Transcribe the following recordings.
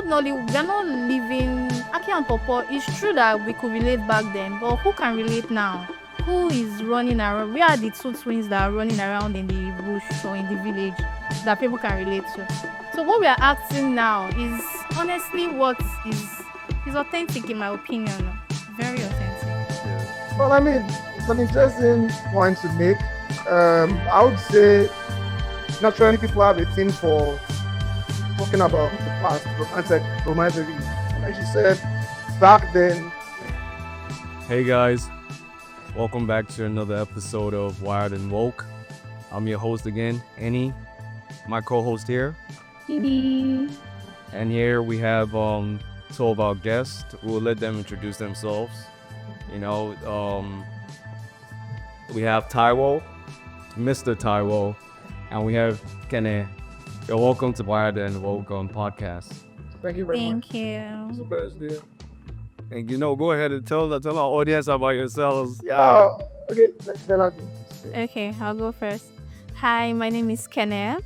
Old Nollywood, we are not living Aki and Popo. It's true that we could relate back then, but who can relate now? Who is running around? We are the two twins that are running around in the bush or in the village that people can relate to. So what we are acting now is honestly what is authentic in my opinion. Very authentic. Yeah. Well, I mean, it's an interesting point to make. I would say naturally people have a thing for talking about the past, romantic. Like you said, back then. Hey guys, welcome back to another episode of Wired and Woke. I'm your host again, Enyi, my co-host here. And here we have two of our guests. We'll let them introduce themselves. We have Taiwo, Mr. Taiwo, and we have Kene. You're welcome to Wired and Woke podcast. Thank you very much. Thank you. It's the best, dear. And go ahead and tell our audience about yourselves. Yeah. Okay. Okay, I'll go first. Hi, my name is Kene.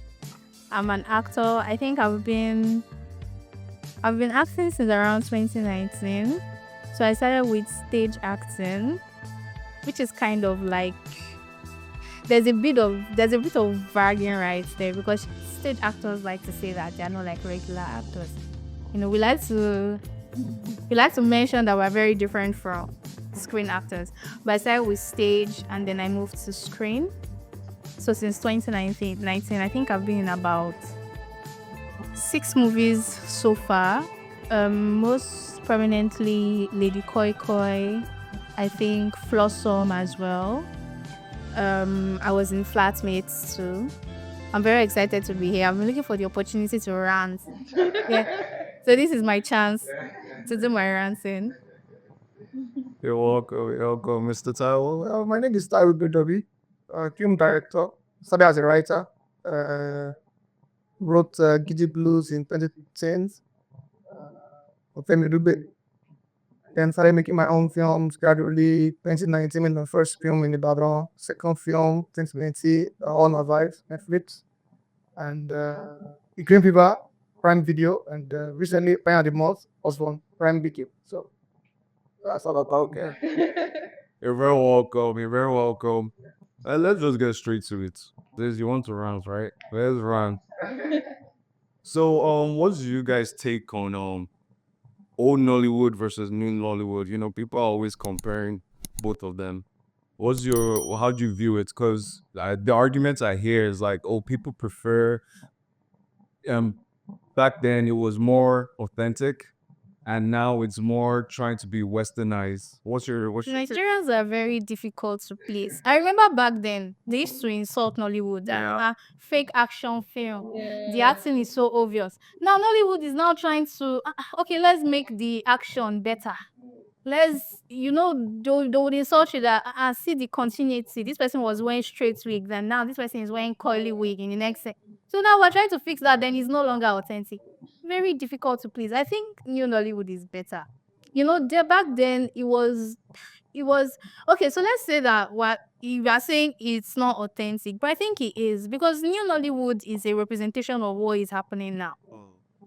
I'm an actor. I think I've been acting since around 2019. So I started with stage acting, which is kind of like there's a bit of bragging rights there because stage actors like to say that they're not like regular actors. We like to mention that we're very different from screen actors. But I started with stage and then I moved to screen. So since 2019, I think I've been in about 6 movies so far. Most prominently Lady Koi Koi, I think Flossom as well. I was in Flatmates too. I'm very excited to be here. I'm looking for the opportunity to rant. Yeah. So this is my chance to do my ranting. You're welcome, Mr. Taiwo. Well, my name is Taiwo Egunjobi, film director, started as a writer, wrote Giddy Blues in 2010, then started making my own films gradually. 2019, my first film in Ibadan, second film, 2020, All My Vibes, Netflix, and Green Fever, Prime Video, and recently, Pine at the Mouth, was on Prime BQ. So that's all about it. You're very welcome. Let's just get straight to it. You want to run, right? Let's run. So, what do you guys take on Old Nollywood versus New Nollywood? People are always comparing both of them. How do you view it? Because the arguments I hear is like, oh, people prefer. Back then it was more authentic, and now it's more trying to be westernized. What's your Nigerians are very difficult to please. I remember back then they used to insult Nollywood. Fake action film. The acting is so obvious. Now Nollywood is now trying to okay, let's make the action better. Let's they would insult you that see the continuity. This person was wearing straight wig, then now this person is wearing curly wig in the next set. So now we're trying to fix that, then it's no longer authentic. Very difficult to please. I think New Nollywood is better. Back then it was okay. So let's say that what you are saying it's not authentic, but I think it is because New Nollywood is a representation of what is happening now.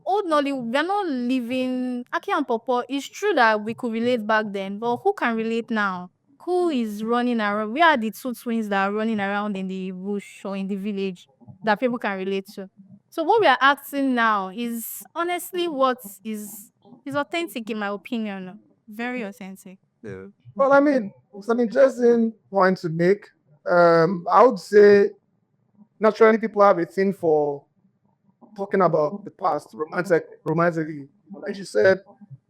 Old Nollywood, we are not living Aki and Popo. It's true that we could relate back then, but who can relate now? Who is running around? We are the two twins that are running around in the bush or in the village that people can relate to. So what we are acting now is honestly what is authentic in my opinion. Very authentic. yeah? Well, I mean, it's an interesting point to make. I would say naturally people have a thing for talking about the past, romantically. Like you said,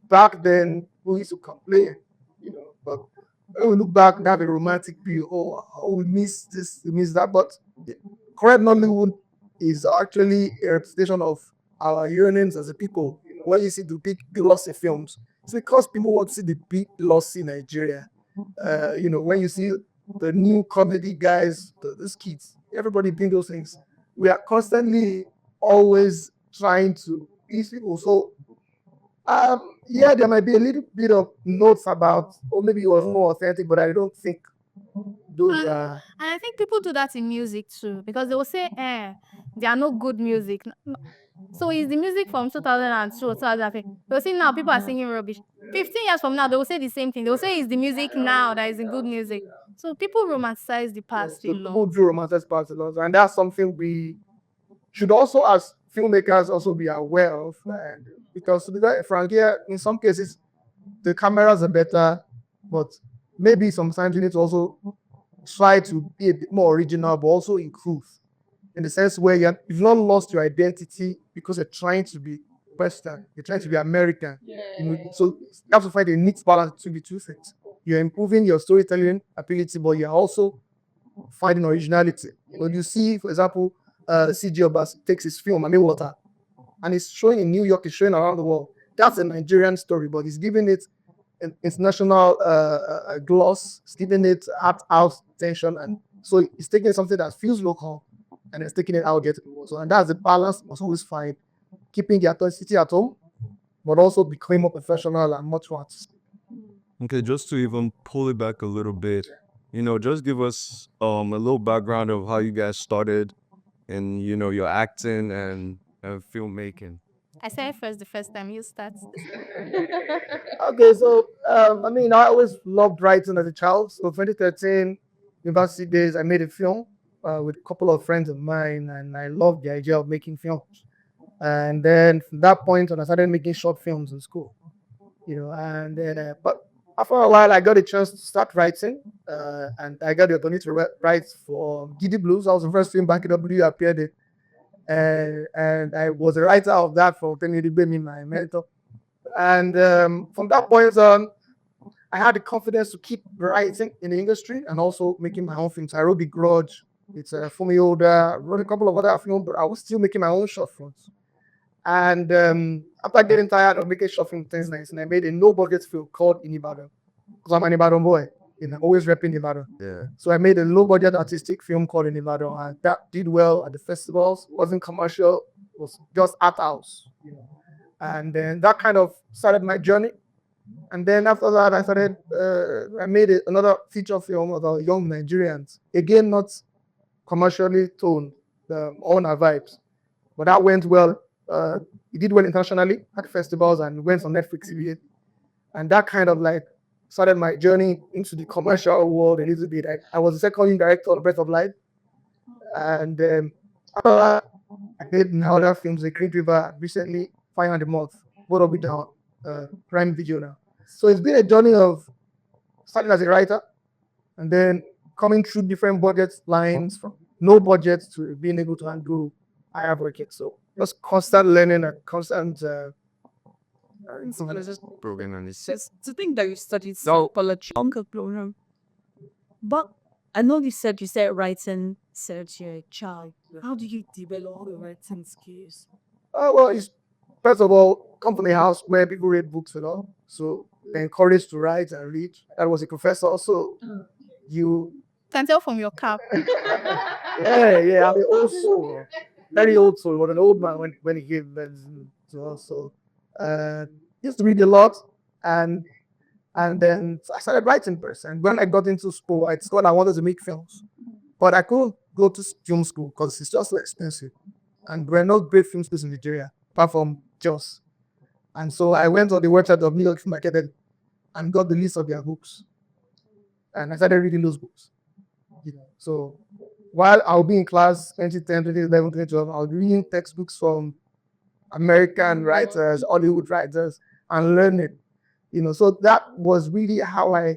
back then we used to complain, but when we look back, we have a romantic view. Oh, we miss this, we miss that. But current Nollywood is actually a representation of our yearnings as a people. When you see the big glossy films, it's because people want to see the big glossy Nigeria. When you see the new comedy guys, the kids, everybody bring those things. We are constantly always trying to please people. So, there might be a little bit of notes about, or maybe it was more authentic, but I don't think those are. And I think people do that in music too because they will say, there are no good music. So it's the music from 2002 or 2005. They'll say now people are singing rubbish. 15 years from now, they will say the same thing. They will say it's the music now that is in good music. So people romanticize the past a So lot. people do romanticize past a lot, and that's something we should also, as filmmakers, also be aware of. And because to be very frank, here in some cases the cameras are better, but maybe sometimes you need to also try to be a bit more original, but also improve in the sense where you've not lost your identity because you're trying to be Western, you're trying to be American. So you have to find a neat balance between the two things. You're improving your storytelling ability, but you're also finding originality. When you see, for example, CG Obas takes his film, Mami Water, and it's showing in New York, it's showing around the world. That's a Nigerian story, but he's giving it an international gloss, it's giving it art house attention, and so it's taking something that feels local and it's taking it out there to the world. So, and that's the balance must always find, keeping the authenticity at home, but also becoming more professional and much more artistic. Okay, just to even pull it back a little bit, just give us a little background of how you guys started in, your acting and filmmaking. I said first the first time you start. Okay, so I mean, I always loved writing as a child. So 2013, university days, I made a film with a couple of friends of mine, and I loved the idea of making films. And then from that point on, I started making short films in school. And then, but after a while, I got a chance to start writing, and I got the opportunity to write for Giddy Blues. That was the first film Banky W appeared in. And I was a writer of that for Kenny Bemi, my mentor. And from that point on, I had the confidence to keep writing in the industry and also making my own films. I wrote The Grudge, it's a Fumi Oda, wrote a couple of other films, but I was still making my own short films. And after getting tired of making short film things nice, and I made a no budget film called Inibado. Because I'm an Ibadan boy, and I'm always repping Ibadan. Yeah. So I made a low budget artistic film called Inibado, and that did well at the festivals, wasn't commercial, was just art house. And then that kind of started my journey. And then after that, I made another feature film about young Nigerians. Again, not commercially toned, all our vibes. But that went well. It did well internationally at festivals and went on Netflix immediately. And that kind of like started my journey into the commercial world a little bit. I was the second unit director of Breath of Life. And after that, I did my other films, The Green River, recently, Fire and the Moth, both of it down, Prime Video now. So it's been a journey of starting as a writer and then coming through different budget lines from no budget to being able to handle higher budget. So just constant learning and constant. Broken on this. It's to think that you studied So- psychology. Uncle Gloria. But I know you said writing since you're a child. How do you develop your writing skills? Well, it's first of all, come from a house where people read books and all. So they're encouraged to write and read. That was a professor. So you Can tell from your cap. yeah, I'm an old soul. Very old soul. But an old man when he gave medicine to us. So used to read a lot and then I started writing first. And when I got into school, I thought I wanted to make films. But I couldn't go to film school because it's just so expensive. And there are no great film schools in Nigeria, apart from Jos. And so I went on the website of New York Film Academy and got the list of their books. And I started reading those books. So while I'll be in class 2010, 2011, 2012, I'll be reading textbooks from American writers, Hollywood writers, and learning. So that was really how I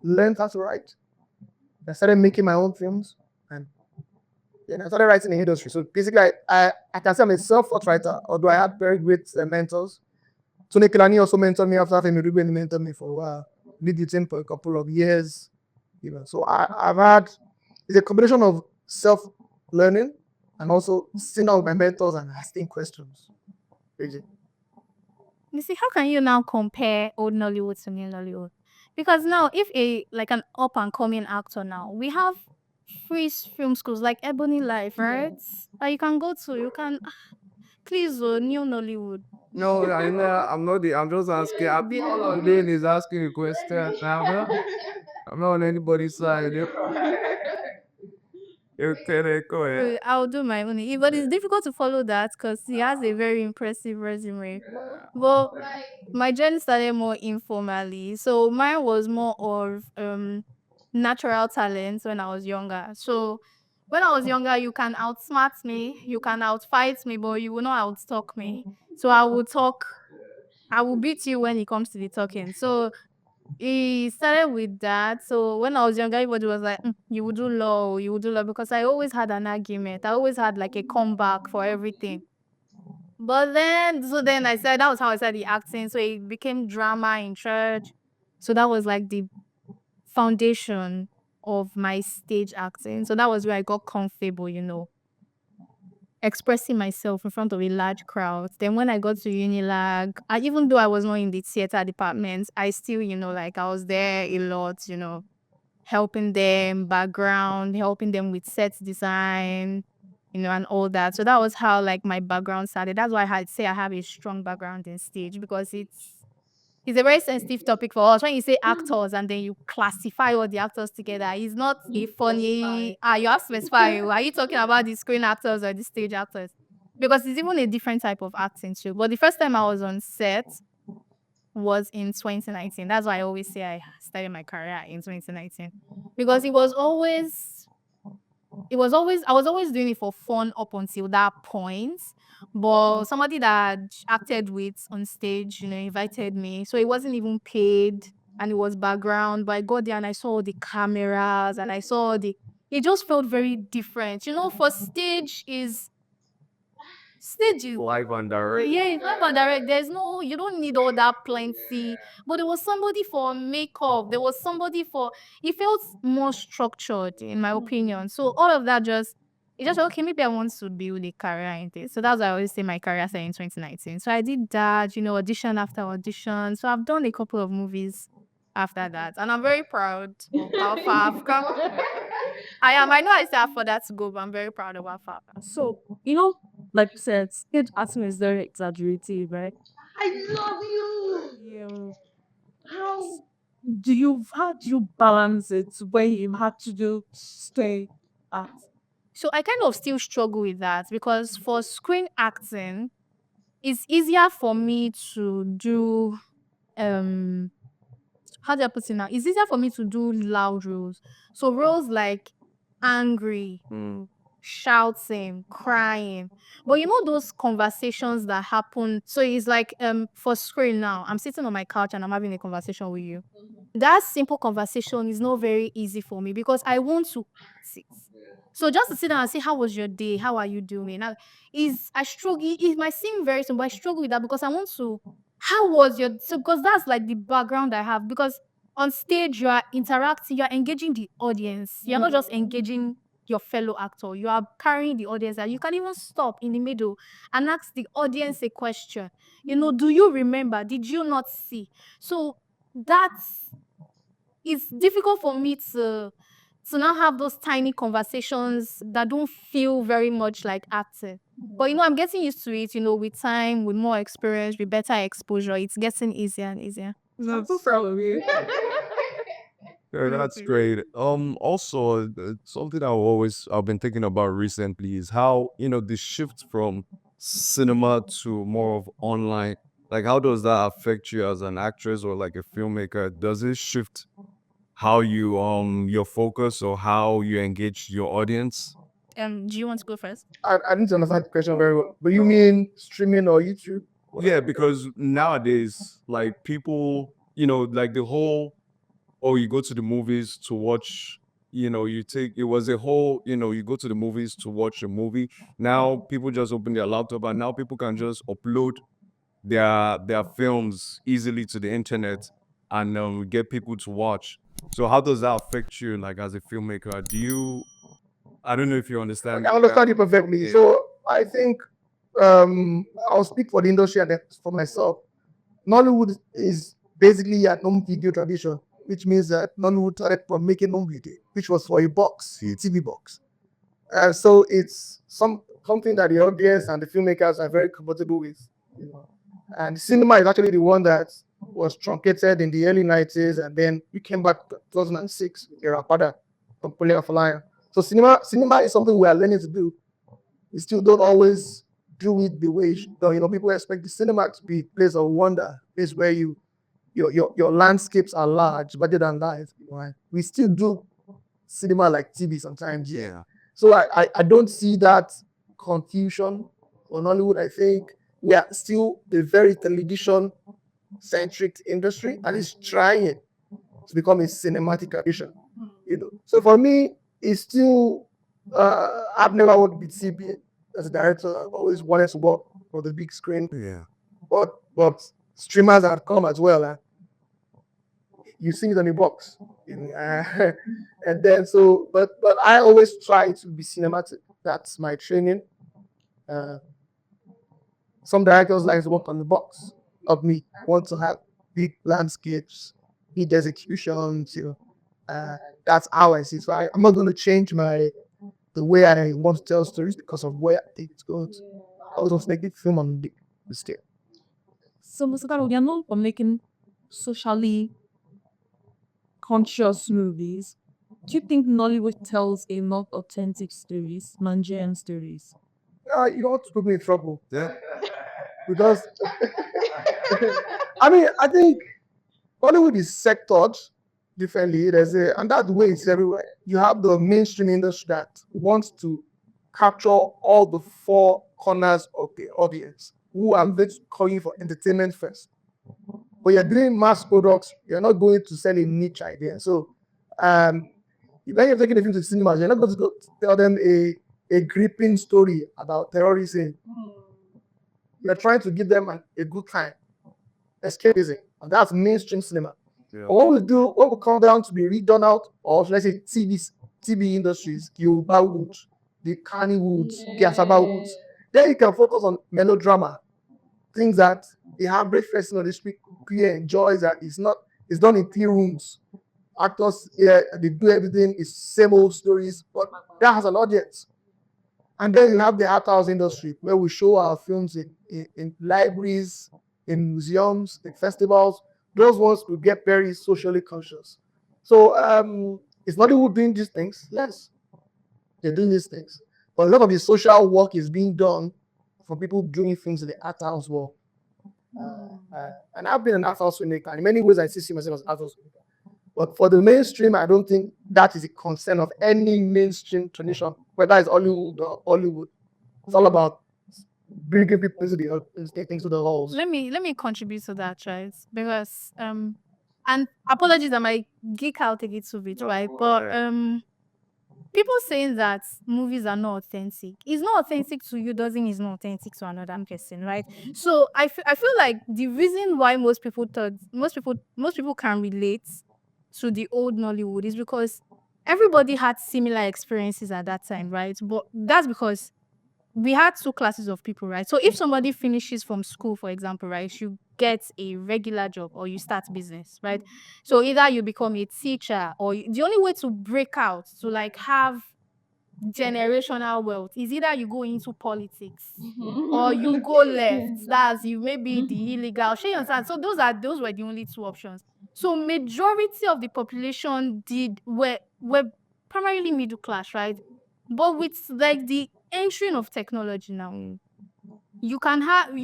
learned how to write. I started making my own films and I started writing in the industry. So basically, I can say I'm a self-taught writer, although I had very great mentors. Tony Kilani also mentored me after Femi Ruben mentored me for a while. Did the same for a couple of years. So I've had, it's a combination of self-learning and also sitting down with my mentors and asking questions. Crazy. You see, how can you now compare old Nollywood to new Nollywood? Because now, if an up and coming actor now, we have free film schools like Ebony Life, right? That you can go to. You can please, new Nollywood. No, I'm not. I'm just asking. I think all I'm doing is asking a question. I'm not on anybody's side. Okay, go ahead. I'll do my own. But it's difficult to follow that because he has a very impressive resume. Well, my journey started more informally. So mine was more of natural talents when I was younger. So when I was younger, you can outsmart me, you can outfight me, but you will not outtalk me. So I will beat you when it comes to the talking. So he started with that. So when I was younger, everybody was like, you would do law, you would do law, because I always had an argument. I always had like a comeback for everything. But then I said that was how I started the acting. So it became drama in church. So that was like the foundation of my stage acting. So that was where I got comfortable, expressing myself in front of a large crowd. Then when I got to Unilag, even though I was not in the theater department, I still, like I was there a lot, helping them background, helping them with set design, and all that. So that was how like my background started. That's why I'd say I have a strong background in stage, because it's a very sensitive topic for us. When you say actors and then you classify all the actors together, it's not a funny. You have to specify. Are you talking about the screen actors or the stage actors? Because it's even a different type of acting too. But the first time I was on set was in 2019. That's why I always say I started my career in 2019, because I was always doing it for fun up until that point. But somebody that acted with on stage, invited me. So it wasn't even paid, and it was background. But I got there and I saw all the cameras and I saw it just felt very different. For stage is Live and direct. yeah, it's not about direct. You don't need all that plenty. But there was somebody for makeup. There was somebody for, it felt more structured, in my opinion. So all of that it just, okay, maybe I want to build a career in this. So that's why I always say my career started in 2019. So I did that, audition after audition. So I've done a couple of movies after that. And I'm very proud of how far I've come. I am. I know I still have for that to go, but I'm very proud of how far I've come. So, like you said, stage acting is very exaggerative, right? I love you. Yeah. How? How do you balance it when you have to do stay act? So I kind of still struggle with that, because for screen acting, it's easier for me to do how do I put it now? It's easier for me to do loud roles. So roles like angry, shouting, crying. But those conversations that happen. So it's like for screen now, I'm sitting on my couch and I'm having a conversation with you. That simple conversation is not very easy for me, because I want to sit. So just to sit down and say, how was your day? How are you doing? I struggle. It might seem very simple, but I struggle with that, because I want to. How was your, so because that's like the background I have. Because on stage you are interacting, you are engaging the audience. You're not just engaging your fellow actor. You are carrying the audience, and you can even stop in the middle and ask the audience a question. Do you remember? Did you not see? So that's it's difficult for me to now have those tiny conversations that don't feel very much like acting. But I'm getting used to it, with time, with more experience, with better exposure. It's getting easier and easier. I'm so proud of you. Yeah, that's great. Also, something I've been thinking about recently is how, the shift from cinema to more of online, like how does that affect you as an actress or like a filmmaker? Does it shift how you your focus or how you engage your audience? Do you want to go first? I need to understand the question very well. But you mean streaming or YouTube? Yeah, because nowadays, like people, like the whole, oh, you go to the movies to watch, it was a whole, you go to the movies to watch a movie. Now people just open their laptop and now people can just upload their films easily to the internet and get people to watch. So how does that affect you, like as a filmmaker? I don't know if you understand. I understand you perfectly. Yeah. So I think I'll speak for the industry and then for myself. Nollywood is basically a home video tradition, which means that Nollywood started from making home video, which was for a box, a TV box. So it's something that the audience and the filmmakers are very comfortable with. And cinema is actually the one that was truncated in the early 90s, and then we came back 2006 with Irapada from Polyafalaya. So cinema is something we are learning to do. We still don't always do it the way it should. You know, people expect the cinema to be a place of wonder, place where your landscapes are large, larger than life. You know, right? We still do cinema like TV sometimes. Yeah. Yeah. So I don't see that confusion on Hollywood. I think we are still a very television centric industry and it's trying to become a cinematic tradition. You know. So for me, it's still I've never worked with CB as a director. I've always wanted to work for the big screen. Yeah. But streamers have come as well. You see it on the box. You know, and then but I always try to be cinematic. That's my training. Uh, some directors like to work on the box of me. Want to have big landscapes, big executions. You know, that's how I see it. So I'm not going to change the way I want to tell stories because of where I think it's going. I was just making film on the stage. So, Mr. Karo, we are known for making socially conscious movies. Do you think Nollywood tells enough authentic stories, Nigerian stories? You don't want to put me in trouble Yeah. because I think Hollywood is sectored differently. And that way it's everywhere. You have the mainstream industry that wants to capture all the four corners of the audience who are calling for entertainment first. But you're doing mass products, you're not going to sell a niche idea. So when you're taking a film to cinemas, you're not going to go tell them a gripping story about terrorism. You're trying to give them a good time, escapism, and that's mainstream cinema. Yeah. But what will come down to be redone out, or let's say TV industries, Yoruba Wood, the Kani Woods, the Asaba Woods, then you can focus on melodrama, things that the average person on the street enjoys. That it's done in 3 rooms. Actors, they do everything. It's same old stories, but that has an audience. And then you have the art house industry where we show our films in libraries, in museums, in festivals. Those ones will get very socially conscious. So it's not who doing these things. Yes, they're doing these things. But a lot of the social work is being done for people doing things in the art house world. And I've been an art house filmmaker. In many ways, I see myself as an art house filmmaker. But for the mainstream, I don't think that is a concern of any mainstream tradition, whether it's Hollywood or Hollywood. It's all about bringing people into the halls. Let me contribute to that, right? Because and apologies, I might geek out a little bit, right? But people saying that movies are not authentic. It's not authentic to you doesn't mean it's not authentic to another person, right? So I feel like the reason why most people can relate to the old Nollywood is because everybody had similar experiences at that time, right? But that's because we had 2 classes of people, right? So if somebody finishes from school, for example, right, you get a regular job or you start business, right? So either you become a teacher or the only way to break out to like have generational wealth is either you go into politics or you go left. That's you maybe the illegal. Shey you understand? So those were the only 2 options. So majority of the population were primarily middle class, right? But with like the entering of technology now, you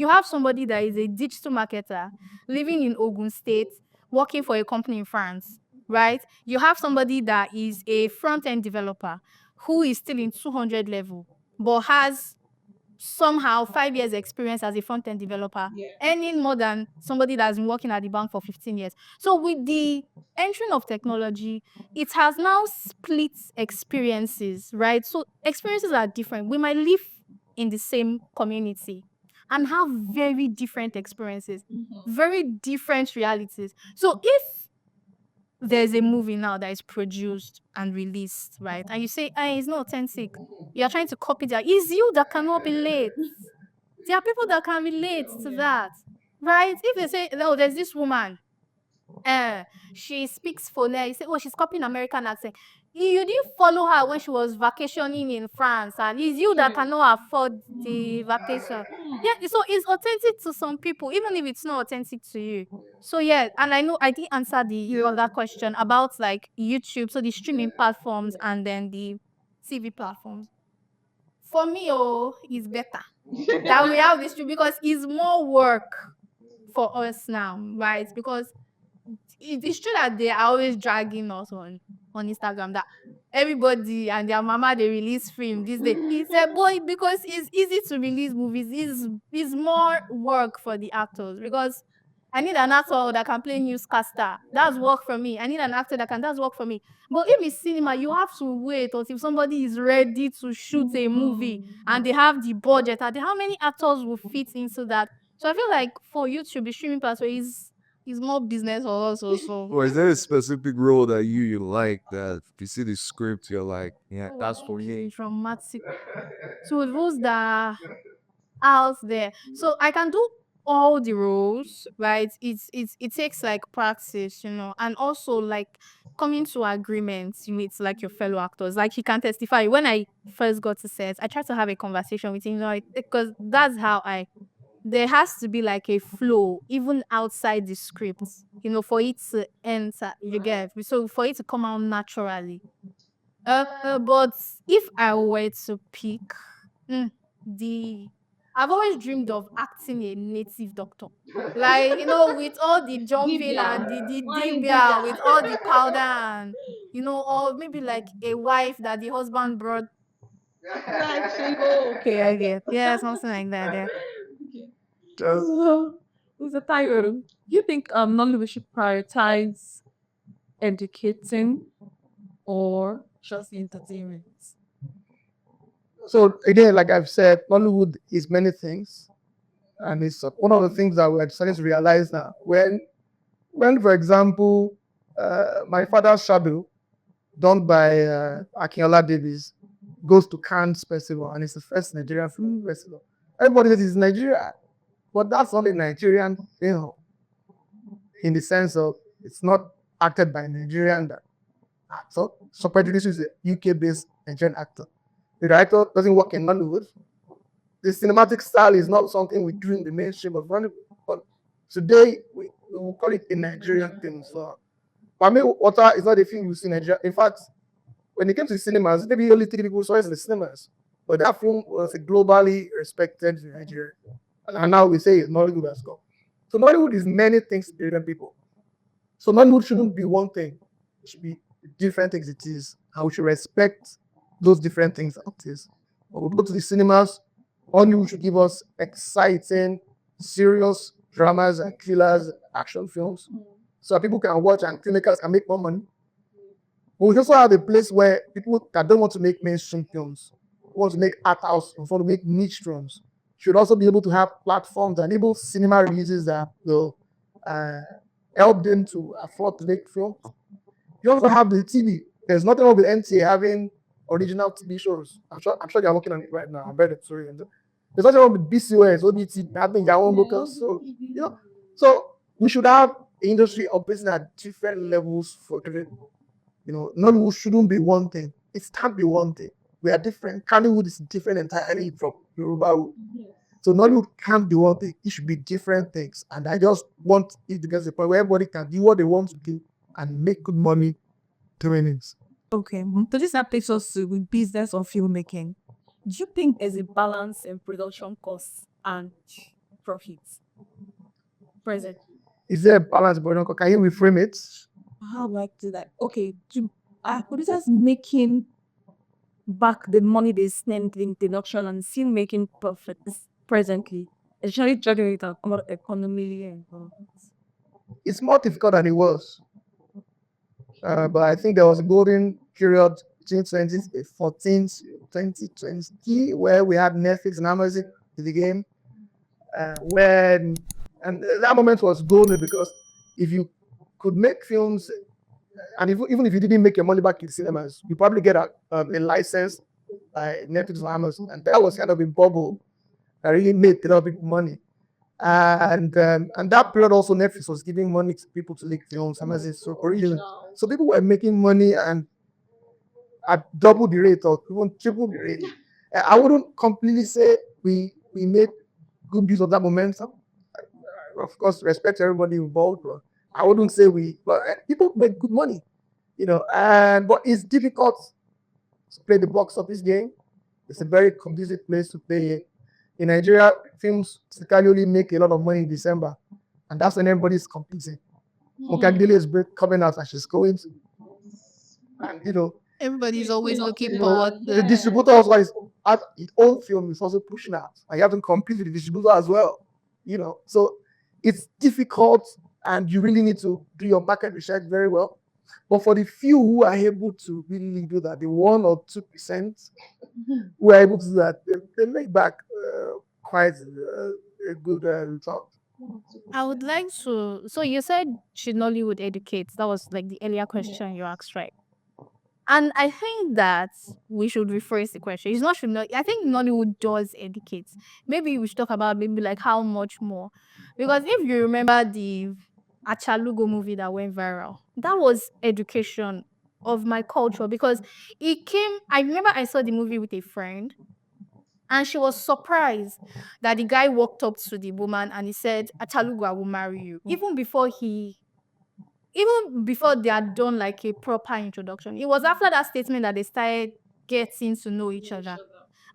have somebody that is a digital marketer living in Ogun State, working for a company in France, right? You have somebody that is a front-end developer who is still in 200 level, but has somehow 5 years experience as a front-end developer, earning more than somebody that's been working at the bank for 15 years. So with the entering of technology, it has now split experiences, right? So experiences are different. We might live in the same community and have very different experiences, very different realities. So if there's a movie now that is produced and released, right? And you say, hey, it's not authentic. You're trying to copy that. It's you that cannot relate. There are people that can relate to that, right? If they say, no, there's this woman, she speaks phonetics. You say, oh, she's copying American accent. You didn't follow her when she was vacationing in France, and it's you that cannot afford the vacation. Yeah, so it's authentic to some people, even if it's not authentic to you. So yeah, and I know I did answer the other question about like YouTube, so the streaming platforms and then the TV platforms. For me, it's better that we have this stream because it's more work for us now, right? Because it's true that they are always dragging us on Instagram that everybody and their mama they release film this day. It's a boy because it's easy to release movies. It's more work for the actors because I need an actor that can play newscaster. That's work for me. I need an actor that can. That's work for me. But if it's cinema, you have to wait until somebody is ready to shoot a movie and they have the budget. And how many actors will fit into that? So I feel like for YouTube, the streaming platform is more business for us also. Or is there a specific role that you like that if you see the script, you're like, yeah, Oh, that's for you? dramatic. So those that are out there. So I can do all the roles, right? It takes like practice, and also like coming to agreements with like your fellow actors. Like he can testify. When I first got to set, I tried to have a conversation with him, because that's how I there has to be like a flow even outside the script, for it to enter, you get me? So for it to come out naturally. But if I were to pick, mm, the I've always dreamed of acting a native doctor. Like, with all the jumping and the Why dibia, with all the dibia? powder and, or maybe like a wife that the husband brought. Like single. Okay, I get. Yeah, something like that. Yeah. Just Who's a tiger? Do you think Nollywood should prioritize educating or just entertainment? So again, like I've said, Nollywood is many things, and it's one of the things that we're starting to realize now. When for example, my father's shadow, done by Akinola Davies, goes to Cannes Festival, and it's the first Nigerian film festival. Everybody says it's Nigeria, but that's not a Nigerian film in the sense of it's not acted by a Nigerian actor. So Prejudice is a UK-based Nigerian actor. The director doesn't work in Nollywood. The cinematic style is not something we do in the mainstream of Nollywood. But today, we will call it a Nigerian film. So, for me, Water is not a film you see in Nigeria. In fact, when it came to the cinemas, maybe only 3 people saw it in the cinemas. But that film was globally respected in Nigeria. And now we say Nollywood has come. So Nollywood is many things to different people. So Nollywood shouldn't be one thing. It should be different things it is. And we should respect those different things it is. When we go to the cinemas, Hollywood should give us exciting, serious dramas and thrillers, action films, so that people can watch and filmmakers can make more money. But we also have a place where people that don't want to make mainstream films, want to make art house, want to make niche films, should also be able to have platforms that enable cinema releases that will help them to afford to make films. You also have the TV. There's nothing wrong with NTA having original TV shows. I'm sure they're working on it right now. I bet it's sorry. There's nothing wrong with BCOS, OBT, having their own locals. So, so we should have an industry operating at different levels for creating. Nollywood shouldn't be one thing. It can't be one thing. We are different. Kannywood is different entirely from Yoruba. So Nollywood can't be one thing. It should be different things. And I just want it to get to the point where everybody can do what they want to do and make good money doing it. Okay, so this takes us to with business or filmmaking. Do you think there's a balance in production costs and profits? Present. Is there a balance, but can you reframe it? How do I do that? Okay, are producers making back the money they spent in production and still making profits presently? Especially judging it on economy and It's more difficult than it was. But I think there was a golden period between 2014 to 2020 where we had Netflix and Amazon in the game. And that moment was golden because if you could make films, and even if you didn't make your money back in cinemas, you probably get a license by Netflix or Amazon. And that was kind of a bubble that really made a lot of people money. And that period also Netflix was giving money to people to make films, Amazon, so original. So people were making money and at double the rate or even triple the rate. I wouldn't completely say we made good use of that momentum. Of course, respect everybody involved, but I wouldn't say but people make good money, but it's difficult to play the box office game. It's a very conducive place to play it. In Nigeria, films typically only make a lot of money in December, and that's when everybody's competing. Mokagdele is coming out and she's going to, and Everybody's always looking forward. the distributor also has his own film is also pushing out, and you have to compete with the distributor as well. So it's difficult, and you really need to do your market research very well. But for the few who are able to really do that, the 1 or 2% who are able to do that, they make back quite a good result. I would like to. So you said should Nollywood educate? That was like the earlier question you asked, right? And I think that we should rephrase the question. It's not should not. I think Nollywood does educate. Maybe we should talk about maybe like how much more, because if you remember the Achalugo movie that went viral, that was education of my culture because it came. I remember I saw the movie with a friend, and she was surprised that the guy walked up to the woman and he said, Achalugo, I will marry you. Even before they had done like a proper introduction. It was after that statement that they started getting to know each other.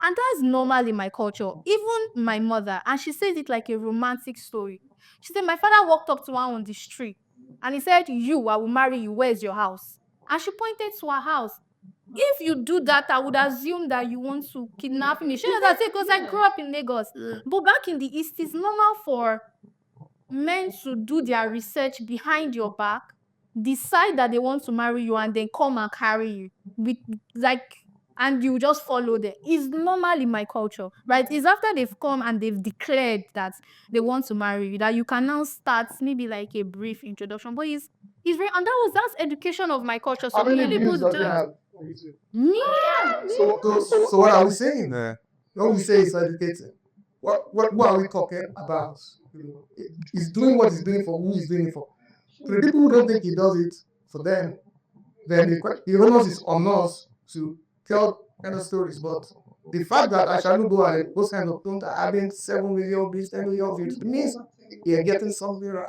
And that's normal in my culture. Even my mother, and she says it like a romantic story. She said, my father walked up to her on the street and he said, you, I will marry you. Where's your house? And she pointed to her house. If you do that, I would assume that you want to kidnap me. She knows because I grew up in Lagos. But back in the East, it's normal for men to do their research behind your back, decide that they want to marry you, and then come and carry you. With like and you just follow them. It's normal in my culture, right? It's after they've come and they've declared that they want to marry you that you can now start maybe like a brief introduction. But it's very and that's education of my culture. So How many many people views does it do have on YouTube? millions. So what are we saying there? When we say it's educated, what are we talking about? He's doing what he's doing for who he's doing it for. To the people who don't think he does it for them, then the onus is on us to tell kind of stories. But the fact that Ashanubo and those kind of films are having 7 million views, 10 million views, it means you're getting something right.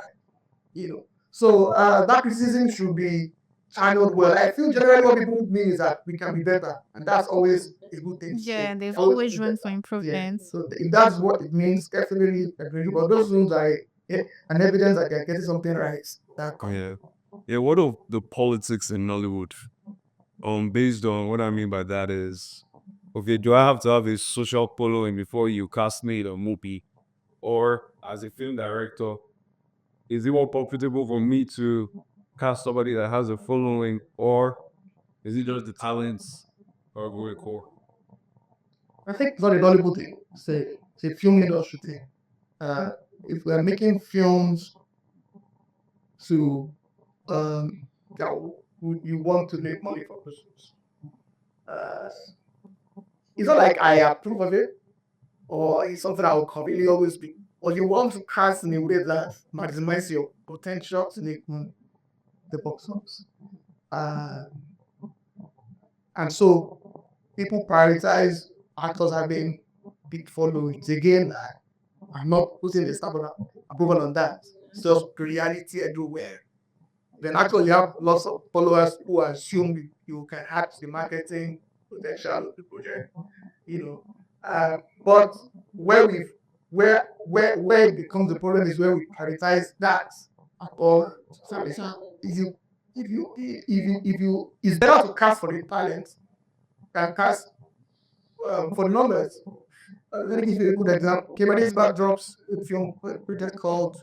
So that criticism should be channeled well. I feel generally what people mean is that we can be better, and that's always a good thing to say. Yeah, there's Always always be room better. for Yeah. improvement. So if that's what it means, definitely agree. But those films are an evidence that they're getting something right. Yeah. Yeah, what of the politics in Nollywood? Based on what I mean by that is, okay, do I have to have a social following before you cast me in a movie? Or as a film director, is it more profitable for me to cast somebody that has a following, or is it just the talents or very core? I think it's not a Nollywood thing. It's a film industry thing. If we're making films to that you want to make money for persons, it's not like I approve of it or it's something I will completely always be. Or you want to cast in a way that maximizes your potential to make money, the box office. And so people prioritize actors having big followings. Again, I'm not putting the stamp of approval on that. It's just reality everywhere. Then actually you have lots of followers who assume you can hack the marketing potential of the project. But where it becomes the problem is where we prioritize that. Or if you it's better to cast for the talent than cast for the numbers. Let me give you a good example. Kemany's back drops a film project called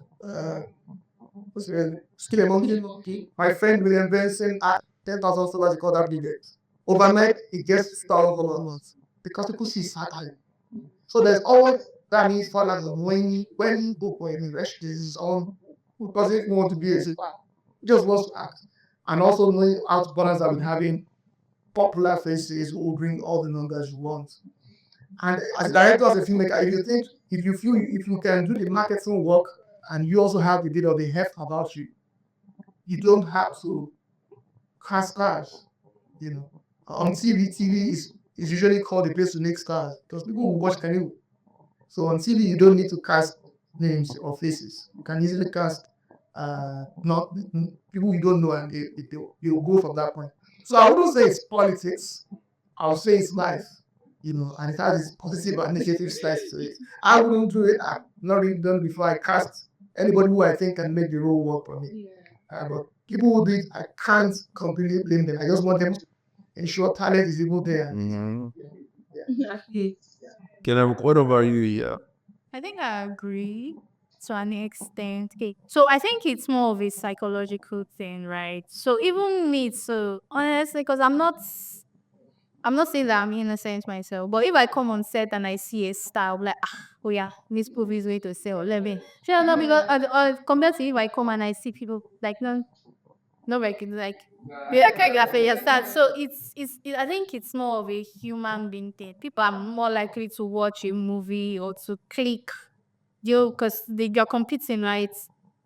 what's it? Skill Emoji. My friend William Benson at 10,000 followers, he called that big. Overnight, it gets 1,000 followers because people see his talent. So there's always that means followers when he go for an invest his own who doesn't want to be a just wants to act. And also knowing how to balance that with having popular faces who will bring all the numbers you want. And as a director, as a filmmaker, if you can do the marketing work and you also have a bit of a heft about you, you don't have to cast stars. On TV is usually called a place to make stars because people will watch Kanu. So on TV, you don't need to cast names or faces. You can easily cast not people you don't know, and you'll go from that point. So I wouldn't say it's politics. I'll say it's life, and it has its positive and negative sides to it. I wouldn't do it. I've not really done before. I cast anybody who I think can make the role work for me. But people who do it, I can't completely blame them. I just want them to ensure talent is even there. Okay. What about you? Yeah. I think I agree to an extent. Okay. So I think it's more of a psychological thing, right? So even me, so honestly, because I'm not saying that I'm innocent myself, but if I come on set and I see a star, I'm like, oh yeah, this movie is going to sell. Let me. Sure, no, because compared to if I come and I see people like no, like we are kind of yes, that. So I think it's more of a human being thing. People are more likely to watch a movie or to click because you're competing, right?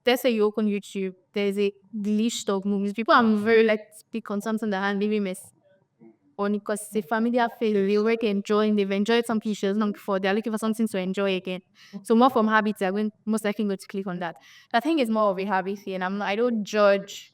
Let's say you open YouTube, there's a list of movies. People are very like to pick on something that had maybe miss on because it's a familiar face. They already enjoying, they've enjoyed some pictures long before, they're looking for something to enjoy again. So more from habit, they're going most likely going to click on that. I think it's more of a habit thing. I don't judge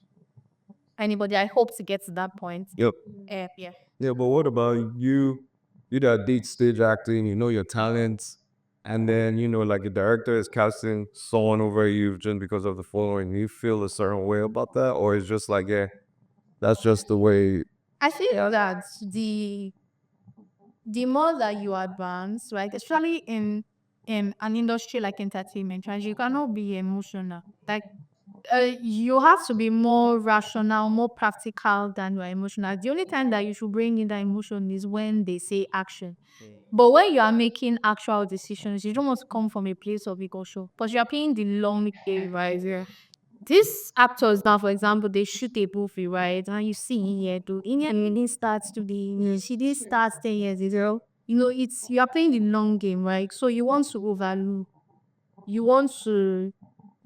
anybody. I hope to get to that point. Yep. Yeah. Yeah, but what about you? You that did stage acting, you know your talents, and then like the director is casting someone over you just because of the following. You feel a certain way about that, or it's just like, yeah, that's just the way. I feel that the more that you advance, right, especially in an industry like entertainment, right, you cannot be emotional. Like you have to be more rational, more practical than you are emotional. The only time that you should bring in the emotion is when they say action. But when you are making actual decisions, you don't want to come from a place of ego show. But you are playing the long game, right? Yeah. These actors now, for example, they shoot a movie, right? And you see here, do Indian didn't start today. She did start 10 years ago. It's you are playing the long game, right? So you want to overlook, you want to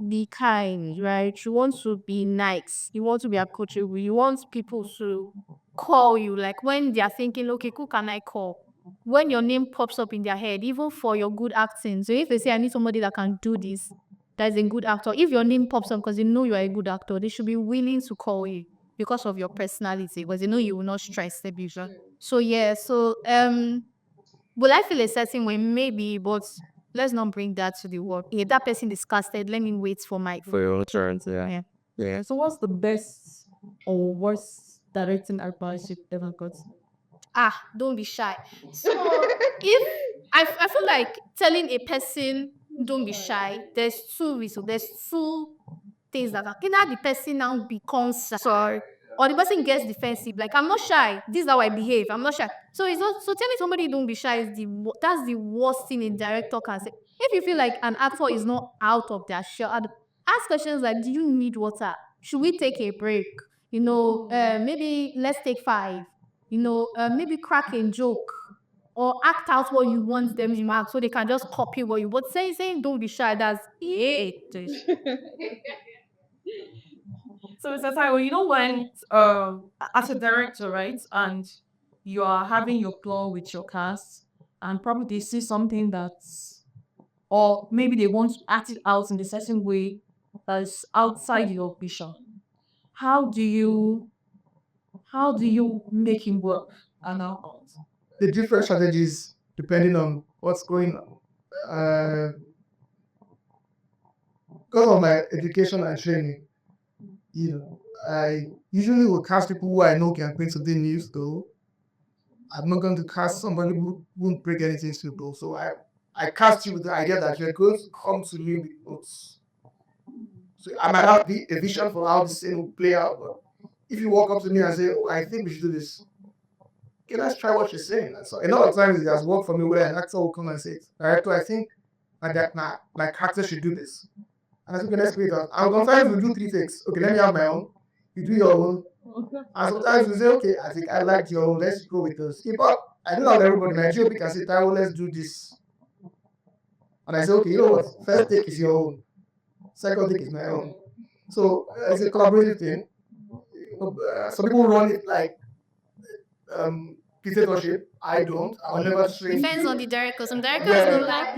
be kind, right? You want to be nice. You want to be approachable. You want people to call you. Like when they are thinking, okay, who can I call? When your name pops up in their head, even for your good acting. So if they say, I need somebody that can do this, that is a good actor. If your name pops up because they know you are a good actor, they should be willing to call you because of your personality, because they know you will not stress the usual. So yeah, so will I feel a certain way? Maybe, but let's not bring that to the work. If that person is casted, let me wait for my For your turns, yeah. yeah. Yeah. So what's the best or worst directing advice you've ever got? Don't be shy. So if I feel like telling a person don't be shy, there's two reasons. There's two things that can either the person now becomes sorry or the person gets defensive. Like I'm not shy. This is how I behave. I'm not shy. So it's not so telling somebody don't be shy is that's the worst thing a director can say. If you feel like an actor is not out of their shell, ask questions like, do you need water? Should we take a break? Maybe let's take five. Maybe crack a joke or act out what you want them to act so they can just copy what you want. Saying don't be shy, that's it. So it's a time when when as a director, right, and you are having your plan with your cast, and probably they see something that's, or maybe they want to act it out in a certain way that's outside your vision. How do you make it work and out? The different strategies depending on what's going on. Because of my education and training, I usually will cast people who I know can bring something new. So I'm not going to cast somebody who won't bring anything simple. So I cast you with the idea that you're going to come to me with notes. So I might have a vision for how this thing will play out. But if you walk up to me and say, oh, I think we should do this, okay, let's try what you're saying. So a lot of times it has worked for me where an actor will come and say, director, I think my character should do this. And I said, okay, let's play it out. And sometimes we do 3 takes. Okay, let me have my own. You do your own. And sometimes we say, okay, I think I like your own. Let's go with this. But I do not everybody. My GOP can say, Taiwo, let's do this. And I say, okay, you know what? First take is your own. Second take is my own. So it's a collaborative thing. Some people run it like dictatorship. I don't. I will never train. Depends on the director. Some directors Yeah. don't like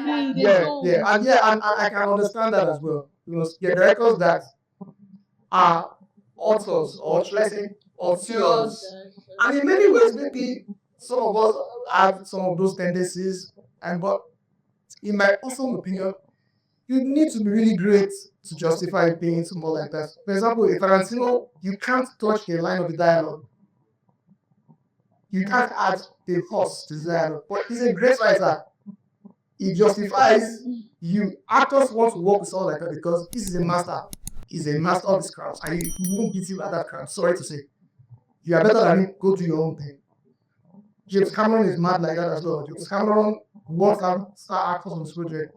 that. And I can understand that as well. Directors that are authors, or should I say, authors, and in many ways maybe Some of us have some of those tendencies, and but in my personal opinion, you need to be really great to justify paying someone like that. For example, if Tarantino, you can't touch a line of the dialogue. You can't add the horse to the dialogue. But he's a great writer. He justifies you. Actors want to work with someone like that because this is a master. He's a master of his craft, and you won't beat him at that craft. Sorry to say. You are better than him. Go do your own thing. James Cameron is mad like that as well. James Cameron wants to have star actors on his project.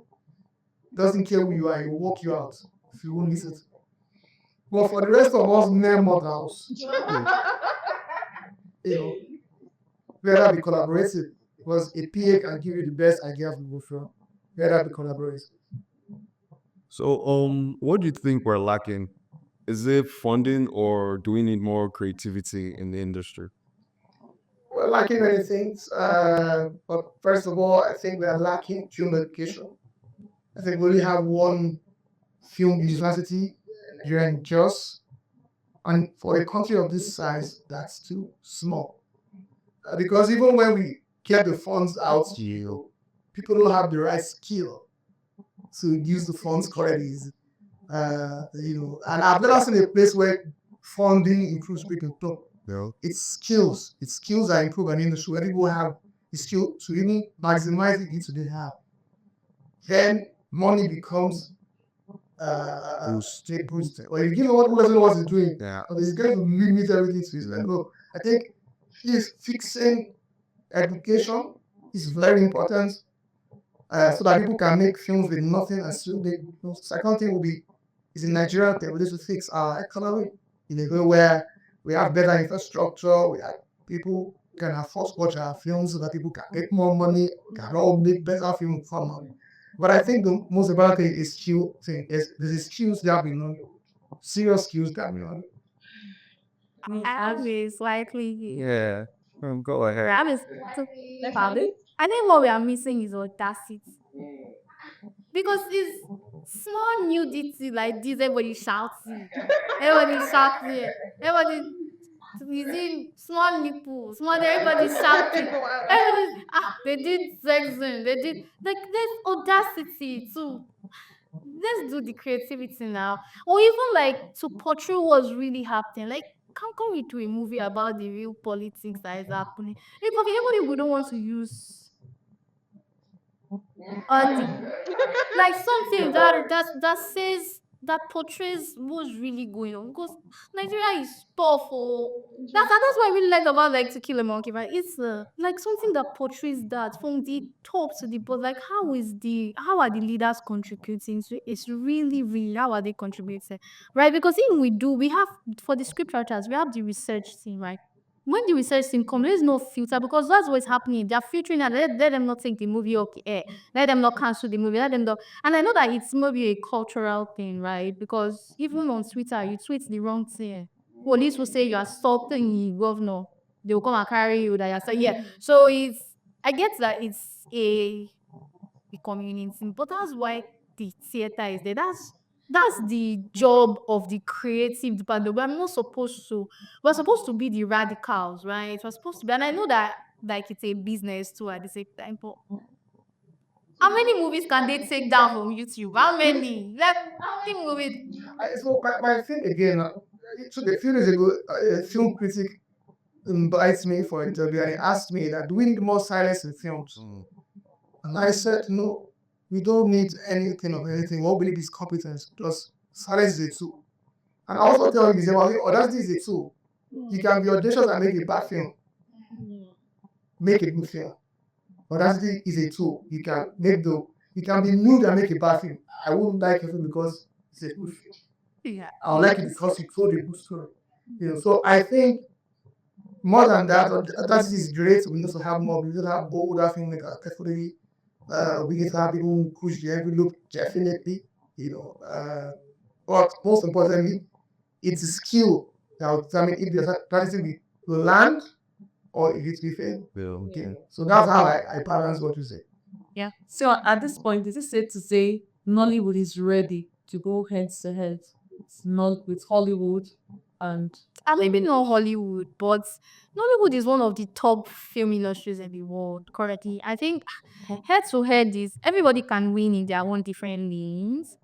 Doesn't care who you are, he will walk you out if you won't listen. But for the rest of us mere mortals, whether be collaborative, because a PA can give you the best idea of the movie, whether be collaborative. So, what do you think we're lacking? Is it funding, or do we need more creativity in the industry? We're lacking many things, but first of all, I think we are lacking film education. I think we only have one film university here in Jos, and for a country of this size, that's too small. Because even when we get the funds out to you, people don't have the right skill to use the funds correctly. And I've never seen a place where funding improves people. No, No. it's skills. It's skills that improve an industry where people have the skill to even maximize the gifts they have. Then money becomes boost. Or if you give what person knows what he's doing, Yeah. he's going to limit everything to his level. I think he's fixing education is very important, so that people can make films with nothing. And so the second thing will be is in Nigeria they will need to fix our economy in a way where we have better infrastructure, we have people can afford to watch our films so that people can make more money, can all make better films for money. But I think the most important thing is skill thing. There's skills that we know, serious skills that we know. I have a slightly Yeah. Go ahead. I have a Let's have it. I think what we are missing is audacity. Because it's small nudity like this, everybody shouting. Everybody shouting. Everybody using small nipples, small everybody shouting. Everybody they did sexing, they did like there's audacity too. Let's do the creativity now. Or even like to portray what's really happening. Like can we do a movie about the real politics that is happening? If okay, everybody would don't want to use the like something that says that portrays what's really going on because Nigeria is tough. Oh, that's why I really like about like To Kill a Monkey, right? It's like something that portrays that from the top to the bottom. Like how are the leaders contributing? So it's really how are they contributing, right? Because even we have for the script writers we have the research team, right? When the research team come, there is no filter because that's what's happening. They're filtering and let them not take the movie okay. Let them not cancel the movie. Let them not. And I know that it's maybe a cultural thing, right? Because even on Twitter, you tweet the wrong thing. Police will say you are assaulting the governor. They will come and carry you. That you're saying, yeah. So I get that it's a community, but that's why the theater is there. That's the job of the creative department. We're not supposed to. We're supposed to be the radicals, right? We're supposed to be, and I know that like it's a business too at the same time, but how many movies can they take down from YouTube? How many? Like, how many movies? So my thing again, a few days ago, a film critic invites me for an interview and he asked me that do we need more silence in films? And I said no, we don't need anything of anything. What we need is competence. Just silence is a tool. And I also tell him, audacity is a tool. You can be audacious and make a bad film, make a good film. Audacity is a tool. You can be nude and make a bad film. I wouldn't like it because it's a good film. Yeah. I'll like it because you told a good story. So I think more than that, audacity is great. We need to have more. We need to have bolder filmmakers. Definitely, we need to have people who push the envelope. Definitely, but most importantly, it's a skill that will determine if the audacity will land or if it will fail. Yeah. So that's how I balance what you say. So at this point, is it safe to say Nollywood is ready to go head to head, not with Hollywood And Maybe not Hollywood, but Nollywood is one of the top film industries in the world currently. I think head to head is everybody can win in their own different lanes.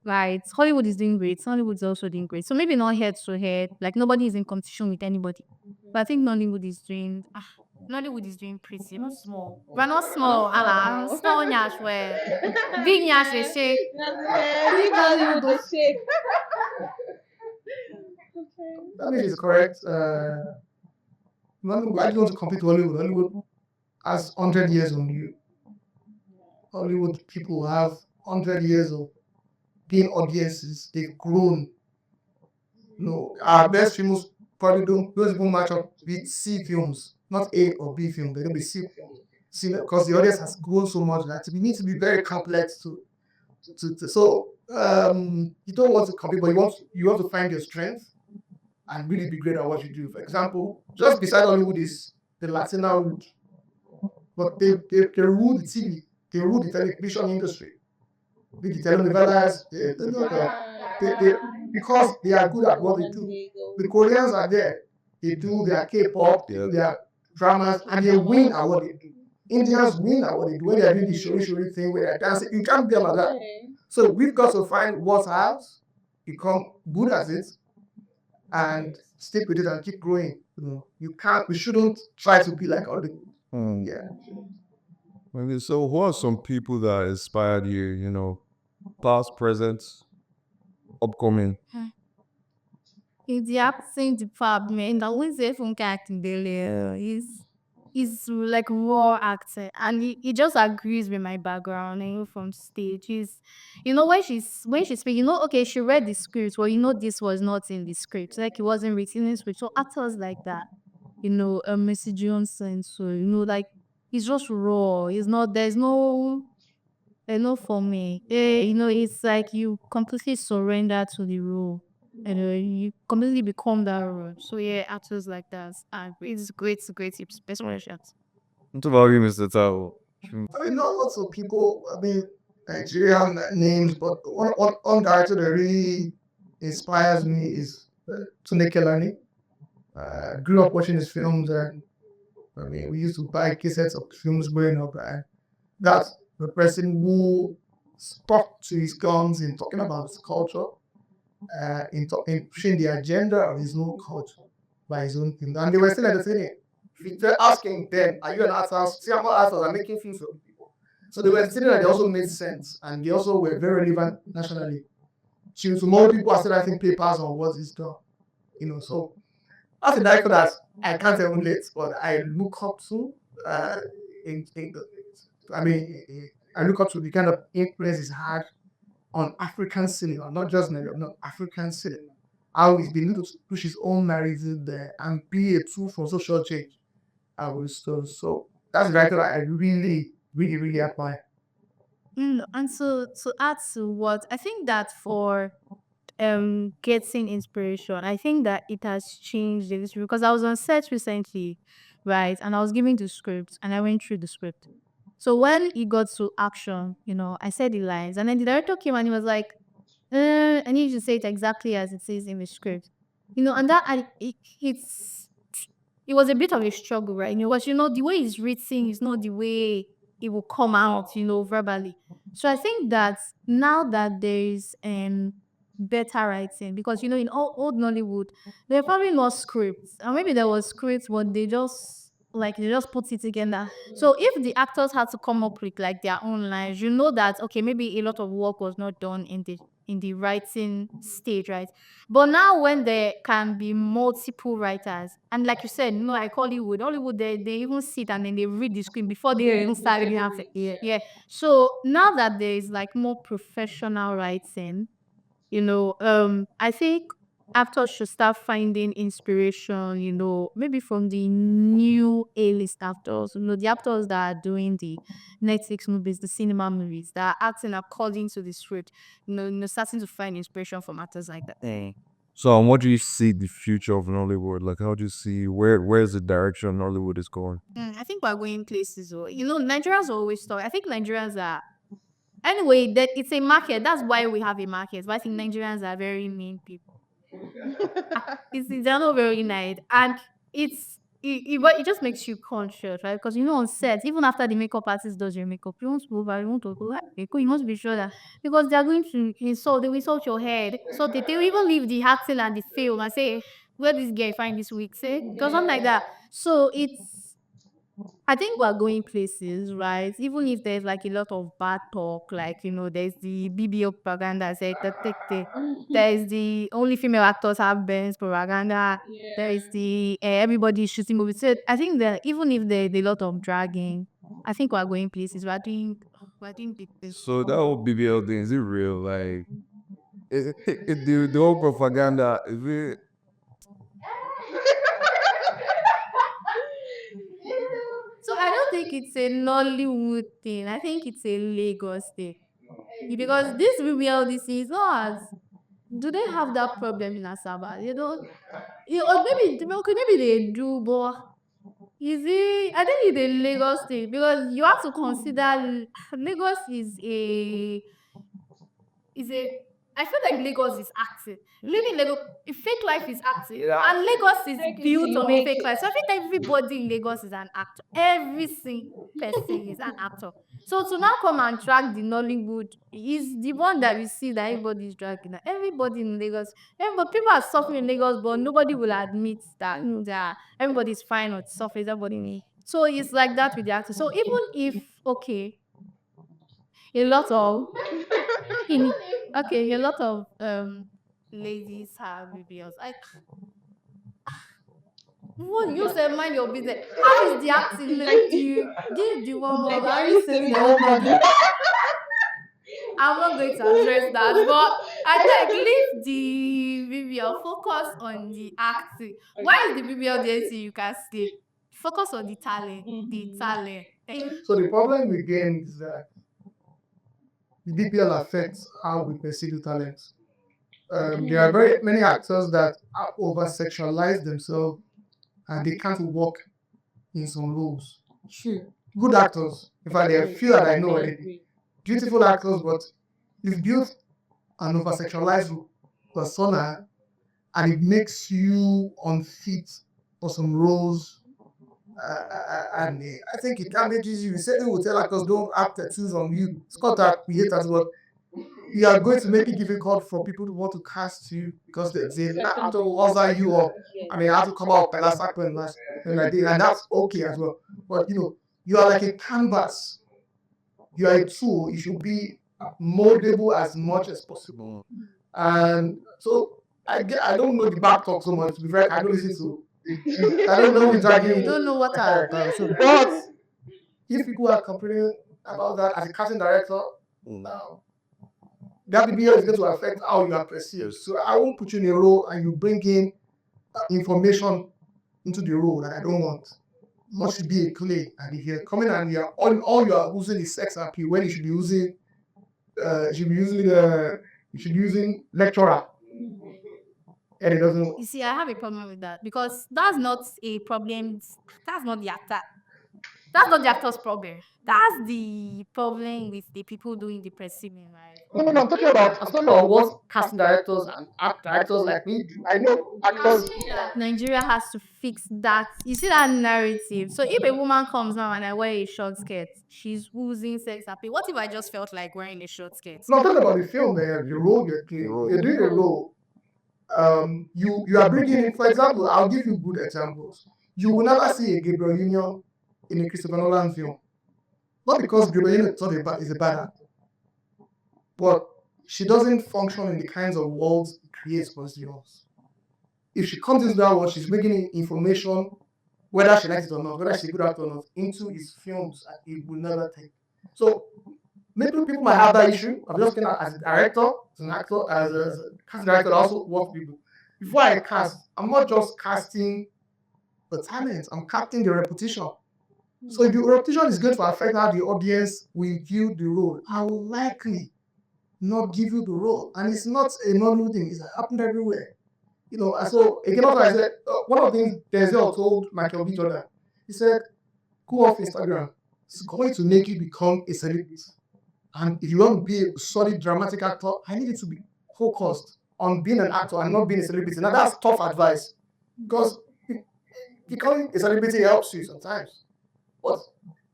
Right. Hollywood is doing great. Hollywood is also doing great. So maybe not head to head. Like nobody is in competition with anybody. But I think Nollywood is doing pretty. Not small. We're not small. Allah. Wow. Small nyash where big nyash they shake. Big Nollywood Nollywood though. is shake. That means it's correct. Why do you want to compete with Hollywood? Hollywood has 100 years on you. Hollywood people have 100 years of being audiences. They've grown. Our best films probably don't even match up with C films, not A or B film. They're gonna be C because the audience has grown so much that we need to be very complex so you don't want to compete, but you want to find your strength and really be great at what you do. For example, just beside Hollywood is the Latino, but they rule the TV, they rule the television industry, with the telenovelas, because they are good at what they do. The Koreans are there, they do their K-pop, they do their dramas, and they win at what they do. Indians win at what they do when they're doing the shori thing where they're dancing. You can't be like that. So we've got to find what's ours, become good at it, and stick with it and keep growing. We shouldn't try to be like other. Yeah. Okay, so who are some people that inspired you, past, present, upcoming? In the acting department, I always say Funke Akindele is like raw actor, and he just agrees with my background. From stage, when she speak, okay, she read the script, well, this was not in the script, like it wasn't written in the script. So actors like that, Missy Johnson, so like it's just raw. It's not there's no for me. It's like you completely surrender to the role. You completely become that role. So yeah, actors like that. It's great tips. Best one shots. What about you, Mr. Tao? I mean, not lots of people, Nigerian names, but one director that really inspires me is Tunde Kelani. Grew up watching his films, and we used to buy cassettes of films growing up. And that's the person who stuck to his guns in talking about his culture, in pushing the agenda of his own culture by his own film. And they were still entertaining. If you're asking them, are you an actor? See, I'm not actors, I'm making films for people. So they were entertaining and they also made sense. And they also were very relevant nationally. To more people are still writing papers on what is done. So that's a director that I can't emulate, but I look up to. I look up to the kind of influence he's had on African cinema, not just Nigeria, no, African cinema. How he's been able to push his own narrative there and be a tool for social change. So that's the director that I really, really, really admire. And so to add to what I think that for getting inspiration, I think that it has changed this because I was on set recently, right? And I was giving the script and I went through the script. So when it got to action, I said the lines, and then the director came and he was like, I need you to say it exactly as it says in the script. And that it was a bit of a struggle, right? Because the way it's written is not the way it will come out, verbally. So I think that now that there is better writing, because in old Nollywood, there are probably no scripts. And maybe there was scripts, but they just put it together. So if the actors had to come up with like their own lines, that okay, maybe a lot of work was not done in the writing stage, right? But now when there can be multiple writers, and like you said, like Hollywood, they even sit and then they read the script before they even start reading after. Yeah. So now that there is like more professional writing, I think actors should start finding inspiration, maybe from the new A-list actors, the actors that are doing the Netflix movies, the cinema movies, that are acting according to the script, starting to find inspiration from actors like that. So, what do you see the future of Nollywood? Like, how do you see where's the direction Nollywood is going? I think we're going places. Nigerians are always talk. I think Nigerians are anyway. That it's a market. That's why we have a market. But I think Nigerians are very mean people. They're not very nice, and it just makes you conscious, right? Because on set, even after the makeup artist does your makeup, you want to go over, you want to go, you want to be sure that because they are going to insult, they will insult your head, so they will even leave the acting and the film and say, where this girl find this week, say, because something like that. So I think we're going places, right? Even if there's like a lot of bad talk, like there's the BBO propaganda, say there's the only female actors have bands propaganda. There is the everybody is shooting movies. So I think that even if there's a lot of dragging, I think we're going places. We're doing big things. So that whole BBL thing, is it real? Like, the whole propaganda, is it? So I don't think it's a Nollywood thing. I think it's a Lagos thing. Because this BBL this is not as do they have that problem in Asaba? Or maybe they do, but is it? I think it's a Lagos thing because you have to consider Lagos is a. I feel like Lagos is acting. Living Lagos, a fake life is acting, and Lagos is built on a fake life. So I think everybody in Lagos is an actor. Every single person is an actor. So to now come and drag the Nollywood is the one that we see that everybody is dragging. That everybody in Lagos, everybody, people are suffering in Lagos, but nobody will admit that that everybody is fine on the surface. Everybody. So it's like that with the actor. So even if okay, a lot of in okay, a lot of ladies have BBLs. Like, what you say, mind your business. How is the acting? Do you give the woman? Are you saving everybody? I'm not going to address that, but I think leave the BBL. Focus on the acting. Why is the BBL the only thing you can see? Focus on the talent. The talent. So the problem again is that the BPL affects how we perceive the talent. There are very many actors that are over sexualize themselves and they can't work in some roles. Good actors, in fact, there are few that I know already. Beautiful actors, but you've built an over sexualized persona and it makes you unfit for some roles. And I think it damages you. Certainly will tell actors don't have tattoos on you. It's not that we hate tattoos, but you are going to make it difficult for people to want to cast you because they have to offer you up and they have to come out and that's okay as well. But you are like a canvas. You are a tool. You should be moldable as much as possible. And so I don't know the back talk so much. To be fair, I don't listen to. I don't know who's dragging. You don't know what I. So, but if people are complaining about that as a casting director, that BBL is going to affect how you are perceived. So I won't put you in a role and you bring in information into the role that I don't want. Must should be a clay. And if you're coming and you're all you are using is sex appeal when you should be using lecturer. And it doesn't. You see, I have a problem with that because that's not a problem. That's not the actor. That's not the actor's problem. That's the problem with the people doing the perceiving, right? No, I'm talking about what casting directors and actors like me do. I know actors. Nigeria has to fix that. You see that narrative. So if a woman comes now and I wear a short skirt, she's oozing sex appeal. What if I just felt like wearing a short skirt? No, I'm talking about the film, man. The role you're playing. You're doing a role. You are bringing in, for example, I'll give you good examples. You will never see a Gabriel Union in a Christopher Nolan film. Not because Gabriel Union is a bad actor, but she doesn't function in the kinds of worlds it creates for yours. If she comes into that world, she's bringing information, whether she likes it or not, whether she's a good actor or not, into his films, and it will never take. So maybe people might have that issue. I'm just looking at as a director, as an actor, as a casting director, also work people. Before I cast, I'm not just casting the talent, I'm casting the reputation. So if the reputation is going to affect how the audience will view the role, I will likely not give you the role. And it's not a normal thing, it's happened everywhere. So again, also I said, one of the things Denzel told Michael B. Jordan, he said, go off Instagram. It's going to make you become a celebrity. And if you want to be a solid dramatic actor, I need you to be focused on being an actor and not being a celebrity. Now that's tough advice because becoming a celebrity helps you sometimes. But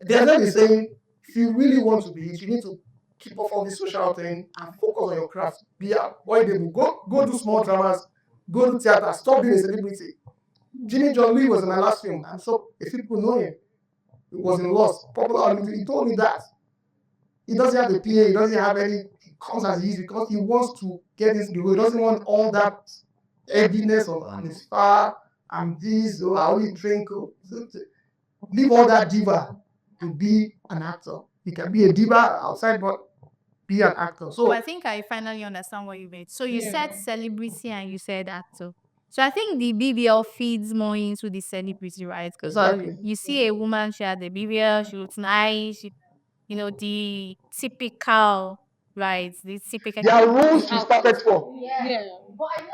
the other is saying if you really want to be it, you need to keep off all this social thing and focus on your craft. Be avoidable. Go do small dramas, go do theater, stop being a celebrity. Jimmy John Lee was in my last film. I'm sure a few people know him. He was in Lost, popular. He told me that he doesn't have a PA, he doesn't have any. He comes as he is because he wants to get into the role. He doesn't want all that heaviness of I'm his far, I'm this, oh, I only drink. Oh. Leave all that diva to be an actor. You can be a diva outside, but be an actor. So I think I finally understand what you meant. So you said celebrity and you said actor. So I think the BBL feeds more into the celebrity, right? Because exactly. you see a woman, she had the BBL, she looks nice, you know, the typical, right? The typical. There are rules she's perfect for. Yeah.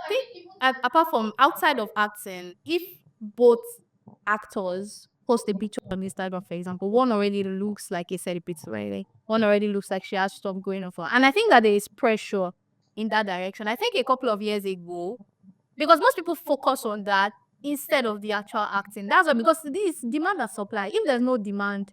Think, apart from outside of acting, if both actors post a picture on Instagram, for example, one already looks like a celebrity, right? One already looks like she has stuff going on for her. And I think that there is pressure in that direction. I think a couple of years ago, because most people focus on that instead of the actual acting. That's why, because this demand and supply. If there's no demand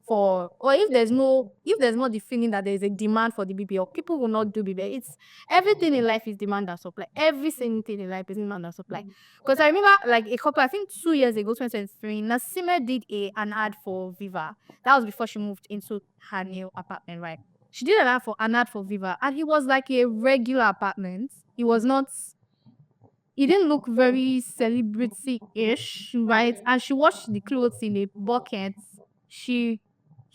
for, or if there's not the feeling that there's a demand for the BBL, people will not do BBL. It's everything in life is demand and supply. Every single thing in life is demand and supply. Because I remember like I think 2 years ago, 2023, Nasima did an ad for Viva. That was before she moved into her new apartment, right? She did an ad for Viva, and he was like a regular apartment. He was not. He didn't look very celebrity-ish, right? And she washed the clothes in a bucket. She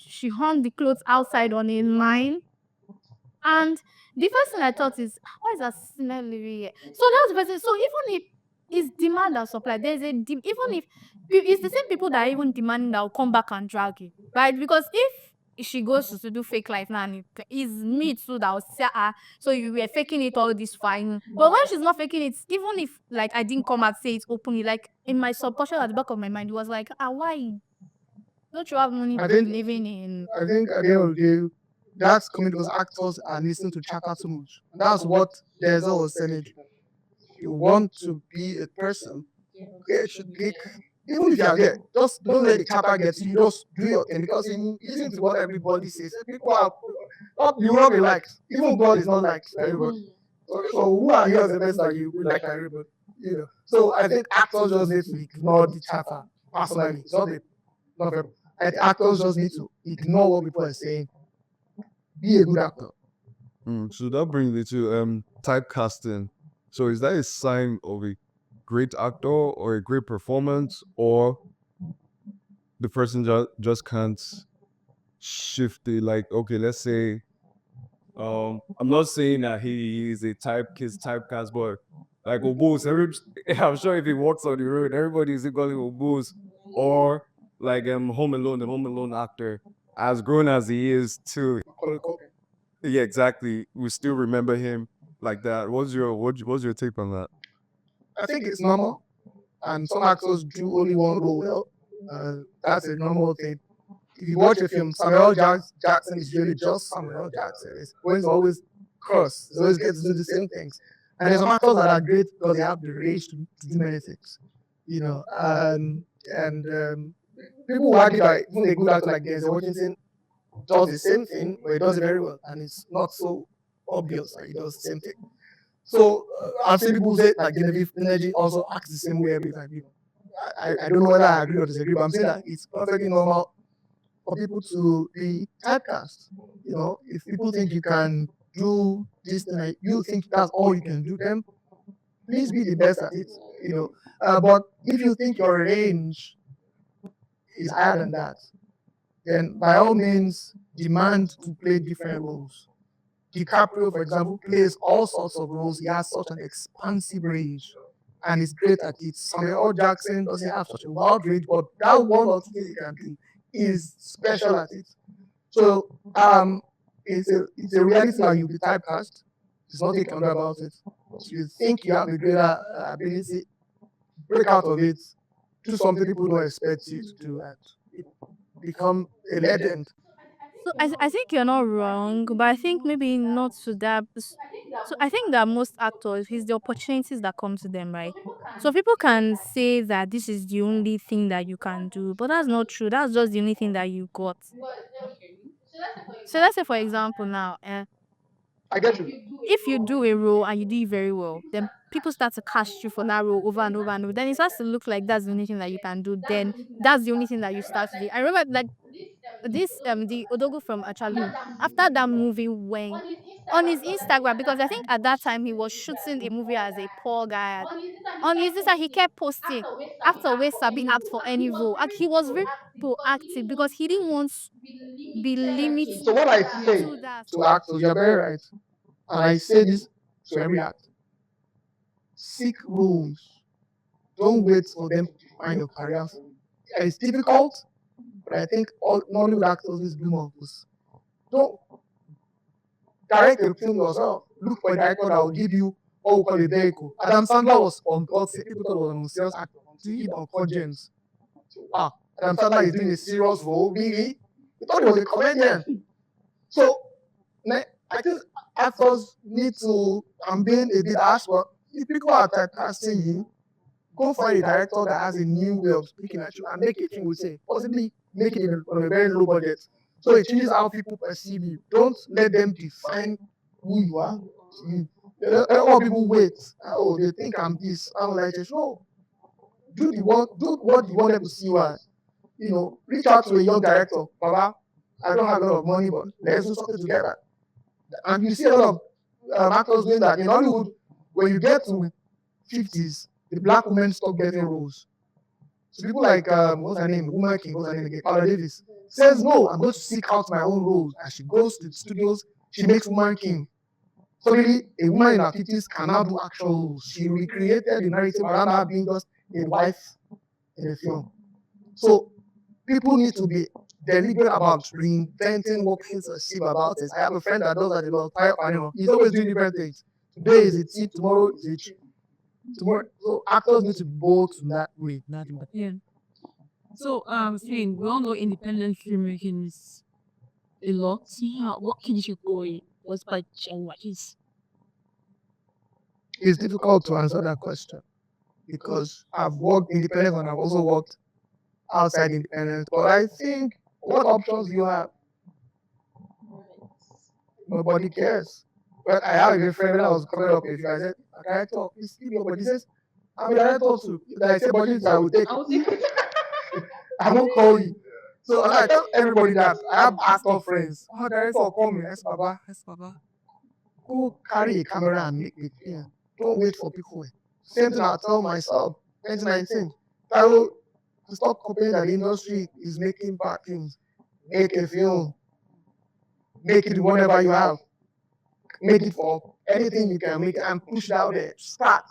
she hung the clothes outside on a line. And the first thing I thought is, why is that smell here? So that's the first thing. So even if it's demand and supply, there's even if it's the same people that are even demanding that will come back and drag you, right? Because if she goes to do fake life now, and it's me too that will say, so you were faking it all this fine. But when she's not faking it, even if like I didn't come and say it openly, like in my subconscious at the back of my mind, it was like, why don't you have money I to be think living in? I think at the end of the day, that's coming because actors are listening to Chaka too much. That's what Denzel was saying. You want to be a person, it should be, even if you are there, just don't let the chapter get to you. Just do your thing because in listening to what everybody says, people are you will not be liked. Even God is not liked by everybody. So who are you as a person that you will like everybody? You know. So I think actors just need to ignore the chatter. Personally, it's not very. I think actors just need to ignore what people are saying. Be a good actor. So that brings me to typecasting. So is that a sign of a great actor or a great performance, or the person just can't shift it? Like, okay, let's say, I'm not saying that he is a typecast, but like Obos, I'm sure if he walks on the road, everybody is equally Obos, or like Home Alone, the Home Alone actor, as grown as he is, too. Yeah, exactly. We still remember him like that. What's your take on that? I think it's normal, and some actors do only one role well. That's a normal thing. If you watch a film, Samuel Jackson is really just Samuel Jackson. He's always cross. He always gets to do the same things. And there's some actors that are great because they have the range to do many things. You know, and people who argue that even a good actor like Denzel Washington does the same thing, but he does it very well, and it's not so obvious that he does the same thing. So I've seen people say that Genevieve Energy also acts the same way every time. You know, I don't know whether I agree or disagree, but I'm saying that it's perfectly normal for people to be typecast. You know, if people think you can do this thing, you think that's all you can do, then please be the best at it. You know, but if you think your range is higher than that, then by all means demand to play different roles. DiCaprio, for example, plays all sorts of roles. He has such an expansive range and he's great at it. Samuel L. Jackson doesn't have such a wild range, but that one or two things he can do is special at it. So it's a reality that you'll be typecast. There's nothing you can do about it. If you think you have a greater ability, break out of it. Do something people don't expect you to do and become a legend. So I think you're not wrong, but I think maybe not to that. So I think that most actors, it's the opportunities that come to them, right? So people can say that this is the only thing that you can do, but that's not true. That's just the only thing that you got. So let's say, for example, now, I get you. if you do a role and you do it very well, then people start to cast you for that role over and over and over. Then it starts to look like that's the only thing that you can do. Then that's the only thing that you start to do. I remember like this the Odogo from Achalu, after that movie went on his Instagram, because I think at that time he was shooting a movie as a poor guy. On his Instagram, he kept posting after where Sabi asked for any role. And he was very proactive because he didn't want to be limited So what I say to that. to actors, you're very right, and I say this to every actor: seek roles. Don't wait for them to find your career. It's difficult, but I think all Nollywood actors is do more. Don't direct a film yourself. Look for a director that will give you what we call a vehicle. Adam Sandler was on God, people thought he was a serious actor until he on James. Ah, Adam Sandler is doing a serious role, really? We thought he was a comedian. So I think actors need to, I'm being a bit harsh, but if people are typecasting you, go find a director that has a new way of speaking at you and make a film, we say, possibly make it on a very low budget. So it changes how people perceive you. Don't let them define who you are to you. A lot of people wait. Oh, they think I'm this. I don't like it. No. Do what you want them to see you as. Reach out to a young director. Baba, I don't have a lot of money, but let's do something together. And you see a lot of actors doing that. In Hollywood, when you get to 50s, the black women stop getting roles. So people like, what's her name? Woman King, what's her name again? Paula Davis says, no, I'm going to seek out my own roles. And she goes to the studios, she makes Woman King. Suddenly, a woman in her 50s cannot do action roles. She recreated the narrative around her being just a wife in a film. So people need to be deliberate about reinventing what people perceive about it. I have a friend that does that a lot. He's always doing different things. Today is a tea, tomorrow is a tea. Tomorrow, so actors need to go to that way. Yeah. So, seeing we all know independent filmmaking is a lot. What can you go in? What's by what is? It's difficult to answer that question because I've worked independent and I've also worked outside independent. But I think what options do you have? Nobody cares. But I have a good friend when I was coming up with you. I said, a director, please give me your body. He says, I'm a director too. If I say budget, I will take it. I won't call you. So I tell everybody that I have actor friends. Oh, director, call me. Yes, Baba. Go carry a camera and make it here. Don't wait for people. Same thing I tell myself. 2019. Taiwo, to stop complaining that the industry is making bad things. Make a film. Make it whatever you have. Make it for anything you can make it and push it out there. Start.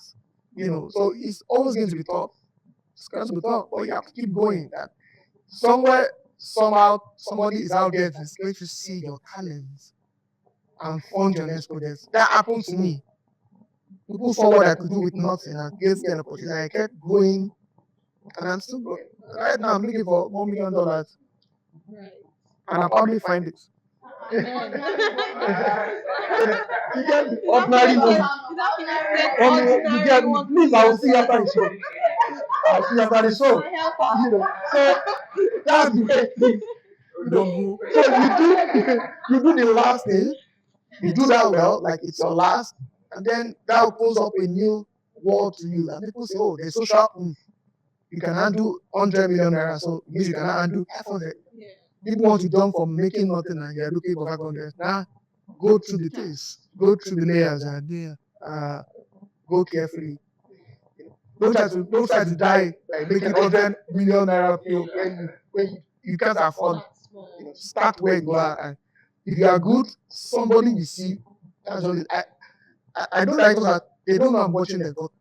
So it's always going to be tough. It's going to be tough, but you have to keep going. That somewhere, somehow, somebody is out there that's going to see your talents and fund your next project. That happened to me. People saw what I could do with nothing and gave me an opportunity. I kept going, and I'm still going. Right now, I'm looking for $1 million, and I'll probably find it. You get the ordinary money. You get me. Please, I will see you after the show. I'll see you after the show. So that's the way it is. So you do the last thing. You do that well, like it's your last, and then that opens up a new world to you. And people say, oh, there's social. You can handle 100 million naira, so it means you cannot handle 500. People want to jump from making nothing and you're looking for 500. Now, go through the things, go through the layers, and go carefully. Don't try to die like making 100 million naira film when you can't afford. Start where you are. And if you are good, somebody will see. That's all. I don't like that they don't know I'm watching them, but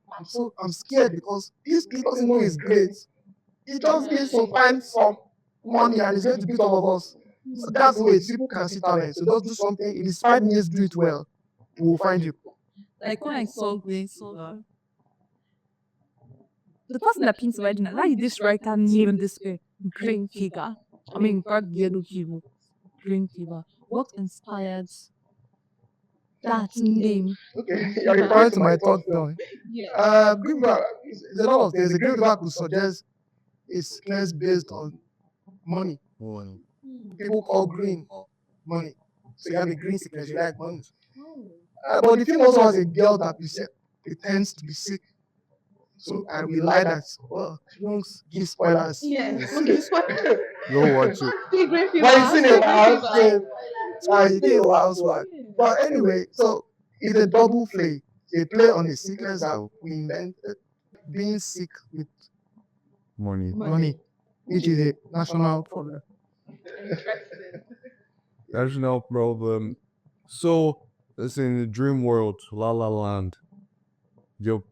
I'm scared because this kid doesn't know he's great. He just needs to find some money and he's going to beat all of us. So that's the way people can see talent. So just do something. If it's 5 minutes, do it well. We'll find you. Like when I saw Green Solar, the person that paints wedding, why did this writer name this way? Green figure. I mean, God, yellow hero. green fever. What inspired that name? Okay, you're referring to my third film. Yeah. Green fever, there's a lot of things. The green fever could suggest a sickness based on money. People call green money. So you have a green sickness, you like money. But the film also has a girl that pretends to be sick. So and we lie that she won't give spoilers. Yes. Don't give spoilers. Go watch it. See green fever. But it's in See a green house. fever. You think a housewife. But anyway, so it's a double play. They play on the sickness that we invented, being sick with Money. money, which is a national problem. National problem. So let's say in the dream world, La La Land, your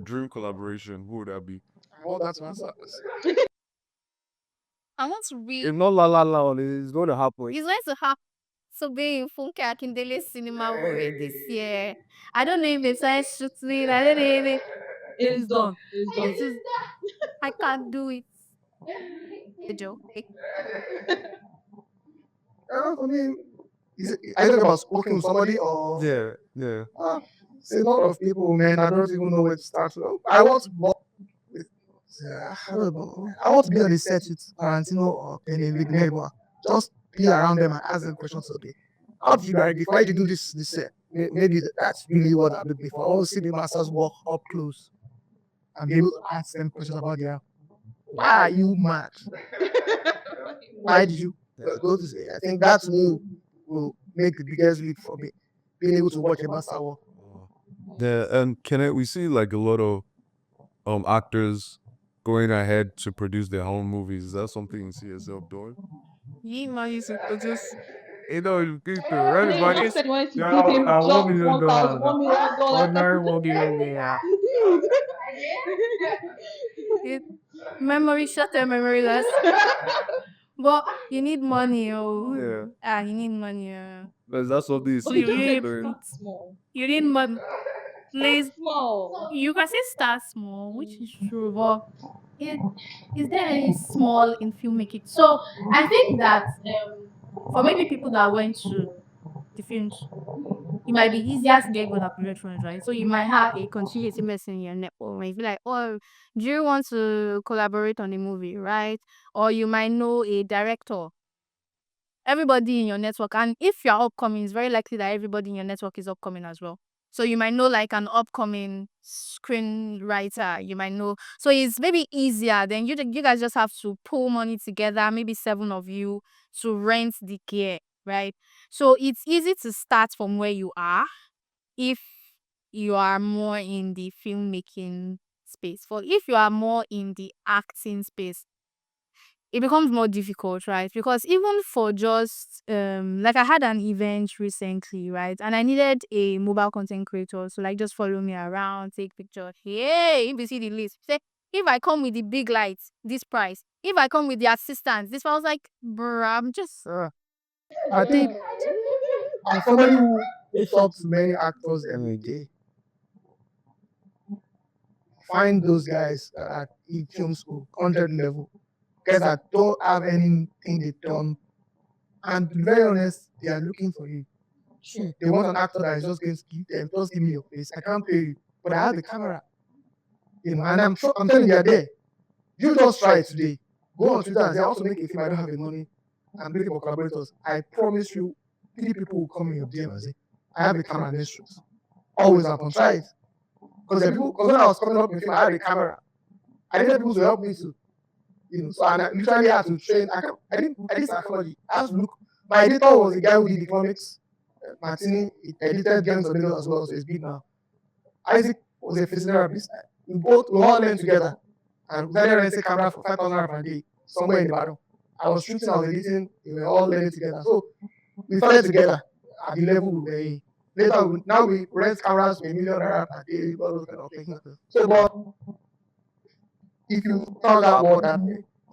dream collaboration, who would that be? I want that to answer. I want to be. If not La La Land, it's going to happen. It's going to happen. So being in Funke Akindele cinema movie this year. I don't know if they started shooting. I don't know if It is done. it is. I can't do it. The joke. For me, I talk about working with somebody or Yeah. it's a lot of people, man. I don't even know where to start. I want to work with. I want to be on the set with Tarantino or Kenny just be around them and ask them questions. Okay, how did you guys? Why did you do this? This set? Maybe that's really what I'm looking for. I want to see the masters work up close and be able to ask them questions about their. Why are you mad? Why did you go to say? I think that to me will make the biggest leap for me, being able to watch a master work. Yeah, and we see like a lot of actors going ahead to produce their own movies. Is that something you see yourself doing? You man used to produce. You know, you get to You everybody. just said you wanted to Yeah, give him I just $1 million. $1 million. Ordinary $1 million. Yeah. Memory short term memory loss. But you need money, oh. Yeah. You need money. But that's something you So see you really yourself doing. Start small. You need money. Please, Small. you can say start small, which is true, but is there any small in filmmaking? So I think that for maybe people that went to the films, it might be easier to get good applications, right? So you might have a continuous person in your network. Might be like, oh, do you want to collaborate on a movie, right? Or you might know a director. Everybody in your network, and if you're upcoming, it's very likely that everybody in your network is upcoming as well. So you might know like an upcoming screenwriter. You might know. So it's maybe easier. Then you guys just have to pull money together. Maybe 7 of you to rent the gear, right? So it's easy to start from where you are if you are more in the filmmaking space. For if you are more in the acting space, it becomes more difficult, right? Because even for just like I had an event recently, right? And I needed a mobile content creator to like just follow me around, take pictures. Hey, if you see the list, say if I come with the big lights, this price. If I come with the assistants, this I was like, bruh, I'm just I think as somebody who looks up to many actors every day, find those guys at film school, 100 level, guys that don't have anything they've done. And to be very honest, they are looking for you. Sure. They want an actor that is just going to give them, just give me your face. I can't pay you, but I have the camera. And I'm sure I'm telling you, they're there. You just try it today. Go on Twitter and say, I want to make a film, I don't have the money. I'm looking for collaborators. I promise you, 3 people will come in your DM and say, I have a camera in this shoot. Always happen. Try it. Because when I was coming up with film, I had a camera. I needed people to help me to, so and I literally had to train. I did psychology. I had to look. My editor was the guy who did economics. Martini edited Gangs of Lagos as well, so it's big now. Isaac was a physiotherapist. We all learned together. And we started renting camera for 5,000 naira per day, somewhere in the battle. I was shooting, I was editing, we were all learning together. So we started together at the level we were in. Now we rent cameras for 1 million naira per day, all those kind of things. So, but if you found out more that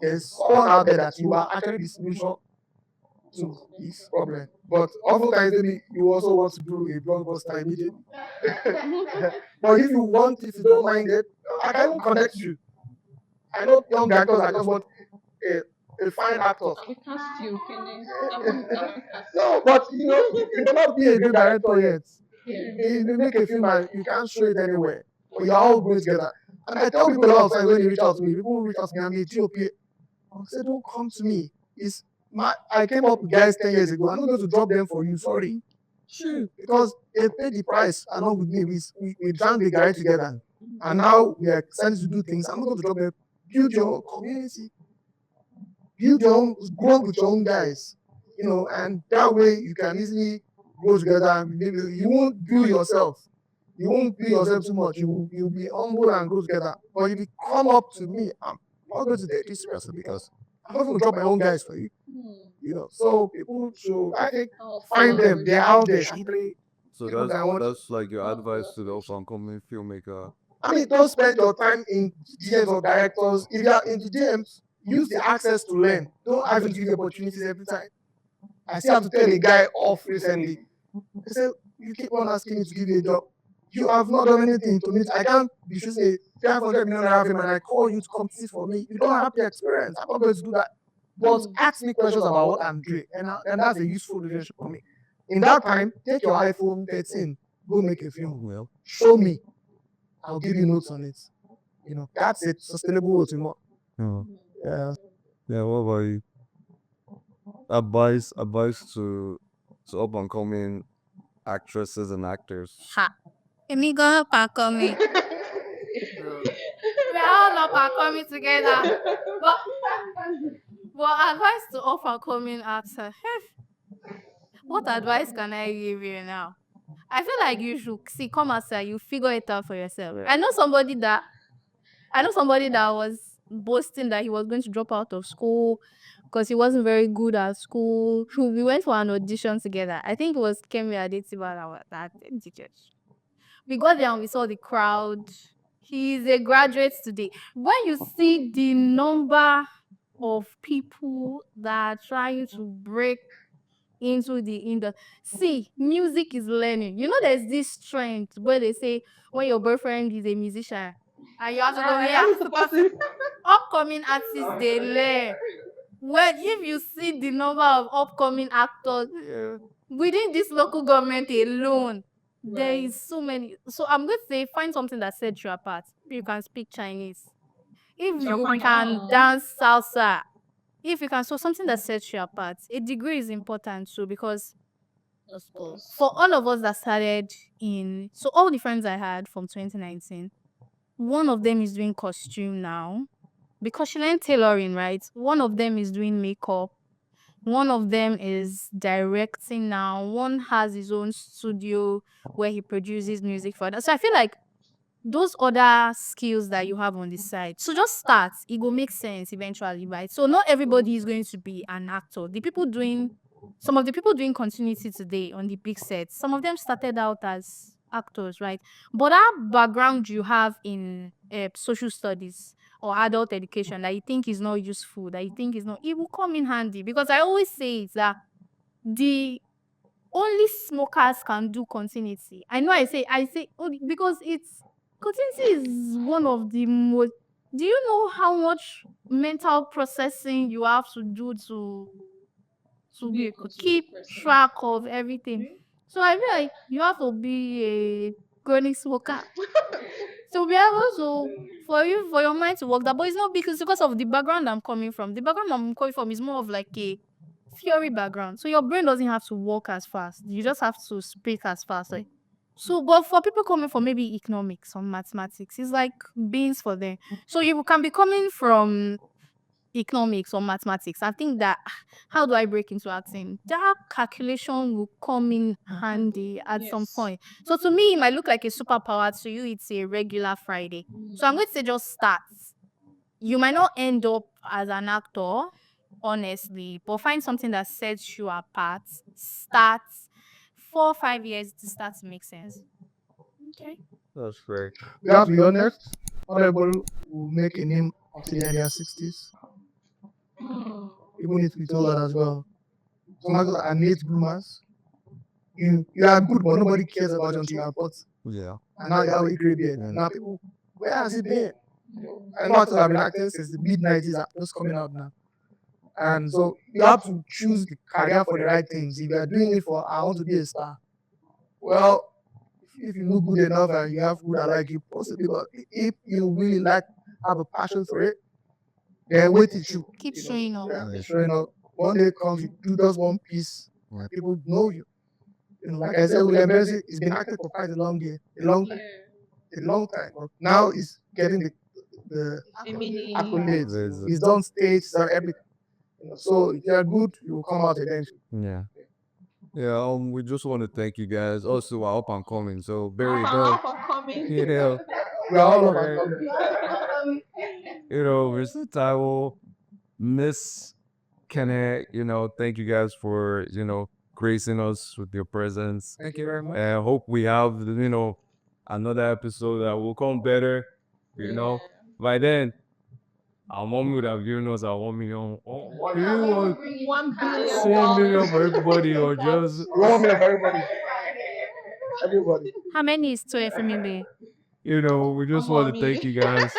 there's someone out there that you are actually the solution to this problem. But oftentimes, maybe you also want to do a blockbuster immediately. But if you don't mind it, I can even connect you. I know young actors that just want a fine actor. We can't still finish. No, but you may not be a great director yet. You make a film and you can't show it anywhere. But you're all going together. And I tell people a lot of times when they reach out to me, people reach out to me, I'm a GOP. I say, don't come to me. I came up with guys 10 years ago. I'm not going to drop them for you. Sorry. Sure. Because they paid the price along with me. We drank the guy together. And now we are excited to do things. I'm not going to drop them. Build your own community. Build your own, grow with your own guys. And that way you can easily grow together. Maybe you won't do yourself. You won't do yourself too much. You'll be humble and grow together. But if you come up to me, I'm not going to take this seriously because I'm not going to drop my own guys for you. So people should, I think, find them. They're out there. So People that want- that's like your advice to the upcoming filmmaker. I mean, don't spend your time in DMs of directors. If you are in the DMs, use the access to learn. Don't have to give you opportunities every time. I still have to tell a guy off recently. He said, you keep on asking me to give you a job. You have not done anything to me. I can't be choosing a 500 million naira film and I call you to come sit for me. You don't have the experience. I'm not going to do that. But ask me questions about what I'm doing. And that's a useful relationship for me. In that time, take your iPhone 13, go make a film. Well, show me. I'll give you notes on it. That's it. Sustainable ultimate. Yeah. Yeah, what about you? Advice to up and coming actresses and actors. Ha. Emi gan pa coming. We are all up and coming together. But advice to up and coming actor. What advice can I give you now? I feel like you should come outside, you figure it out for yourself. I know somebody that was boasting that he was going to drop out of school because he wasn't very good at school. We went for an audition together. I think it was Kemi Adetiba that teacher. We got there and we saw the crowd. He's a graduate today. When you see the number of people that are trying to break into the industry, see, music is learning. There's this trend where they say when your boyfriend is a musician and you have to go, yeah, upcoming artists, they learn. Well, if you see the number of upcoming actors within this local government alone, there is so many. So I'm going to say find something that sets you apart. You can speak Chinese. If you can dance salsa, if you can, so something that sets you apart. A degree is important too because for all of us that started so all the friends I had from 2019, one of them is doing costume now because she learned tailoring, right? One of them is doing makeup. One of them is directing now. One has his own studio where he produces music for that. So I feel like those other skills that you have on the side. So just start. It will make sense eventually, right? So not everybody is going to be an actor. Some of the people doing continuity today on the big sets, some of them started out as actors, right? But that background you have in social studies or adult education that you think is not useful, that you think is not, it will come in handy. Because I always say it's that the only smokers can do continuity. I know I say only because continuity is one of the most. Do you know how much mental processing you have to do to keep track of everything? So I feel like you have to be a chronic smoker to be able to for your mind to work that. But it's not because of the background I'm coming from. The background I'm coming from is more of like a theory background. So your brain doesn't have to work as fast. You just have to speak as fast. Like, so, but for people coming from maybe economics or mathematics, it's like beans for them. So you can be coming from economics or mathematics. I think that how do I break into acting? That calculation will come in handy at some point. So to me, it might look like a superpower. To you, it's a regular Friday. So I'm going to say just start. You might not end up as an actor, honestly, but find something that sets you apart. Start 4 or 5 years to start to make sense. Okay. That's great. We have to be honest. Not everybody will make a name until they're in their 60s. People need to be told that as well. Some actors are late bloomers. You are good, but nobody cares about you until you are 40. Yeah. And now you have a gray beard. Now people, where has it been? I know actors have been acting since the mid-90s, are just coming out now. And so you have to choose the career for the right things. If you are doing it for I want to be a star, well, if you look good enough and you have good I like you possibly, but if you really like have a passion for it, then wait till you Keep you know, showing up. keep showing up. One day comes, you do just one piece, and people know you. Like I said, William Benson, he's been acting for quite a long year, a long time. But now he's getting the accolades. There's- He's done stage, he's done everything. So if you're good, you will come out eventually. Yeah. Yeah, we just want to thank you guys. Also, we're up and coming. So, Barry, no, you know, We are all right, about Mr. Taiwo, Miss Kenneth, thank you guys for, gracing us with your presence. Thank you very much. And I hope we have, another episode that will come better, By then, our mom would have given us our 1 million. Do you want 1 million for everybody or just, We want me everybody. Everybody. How many is to FMB? we just want to thank you guys.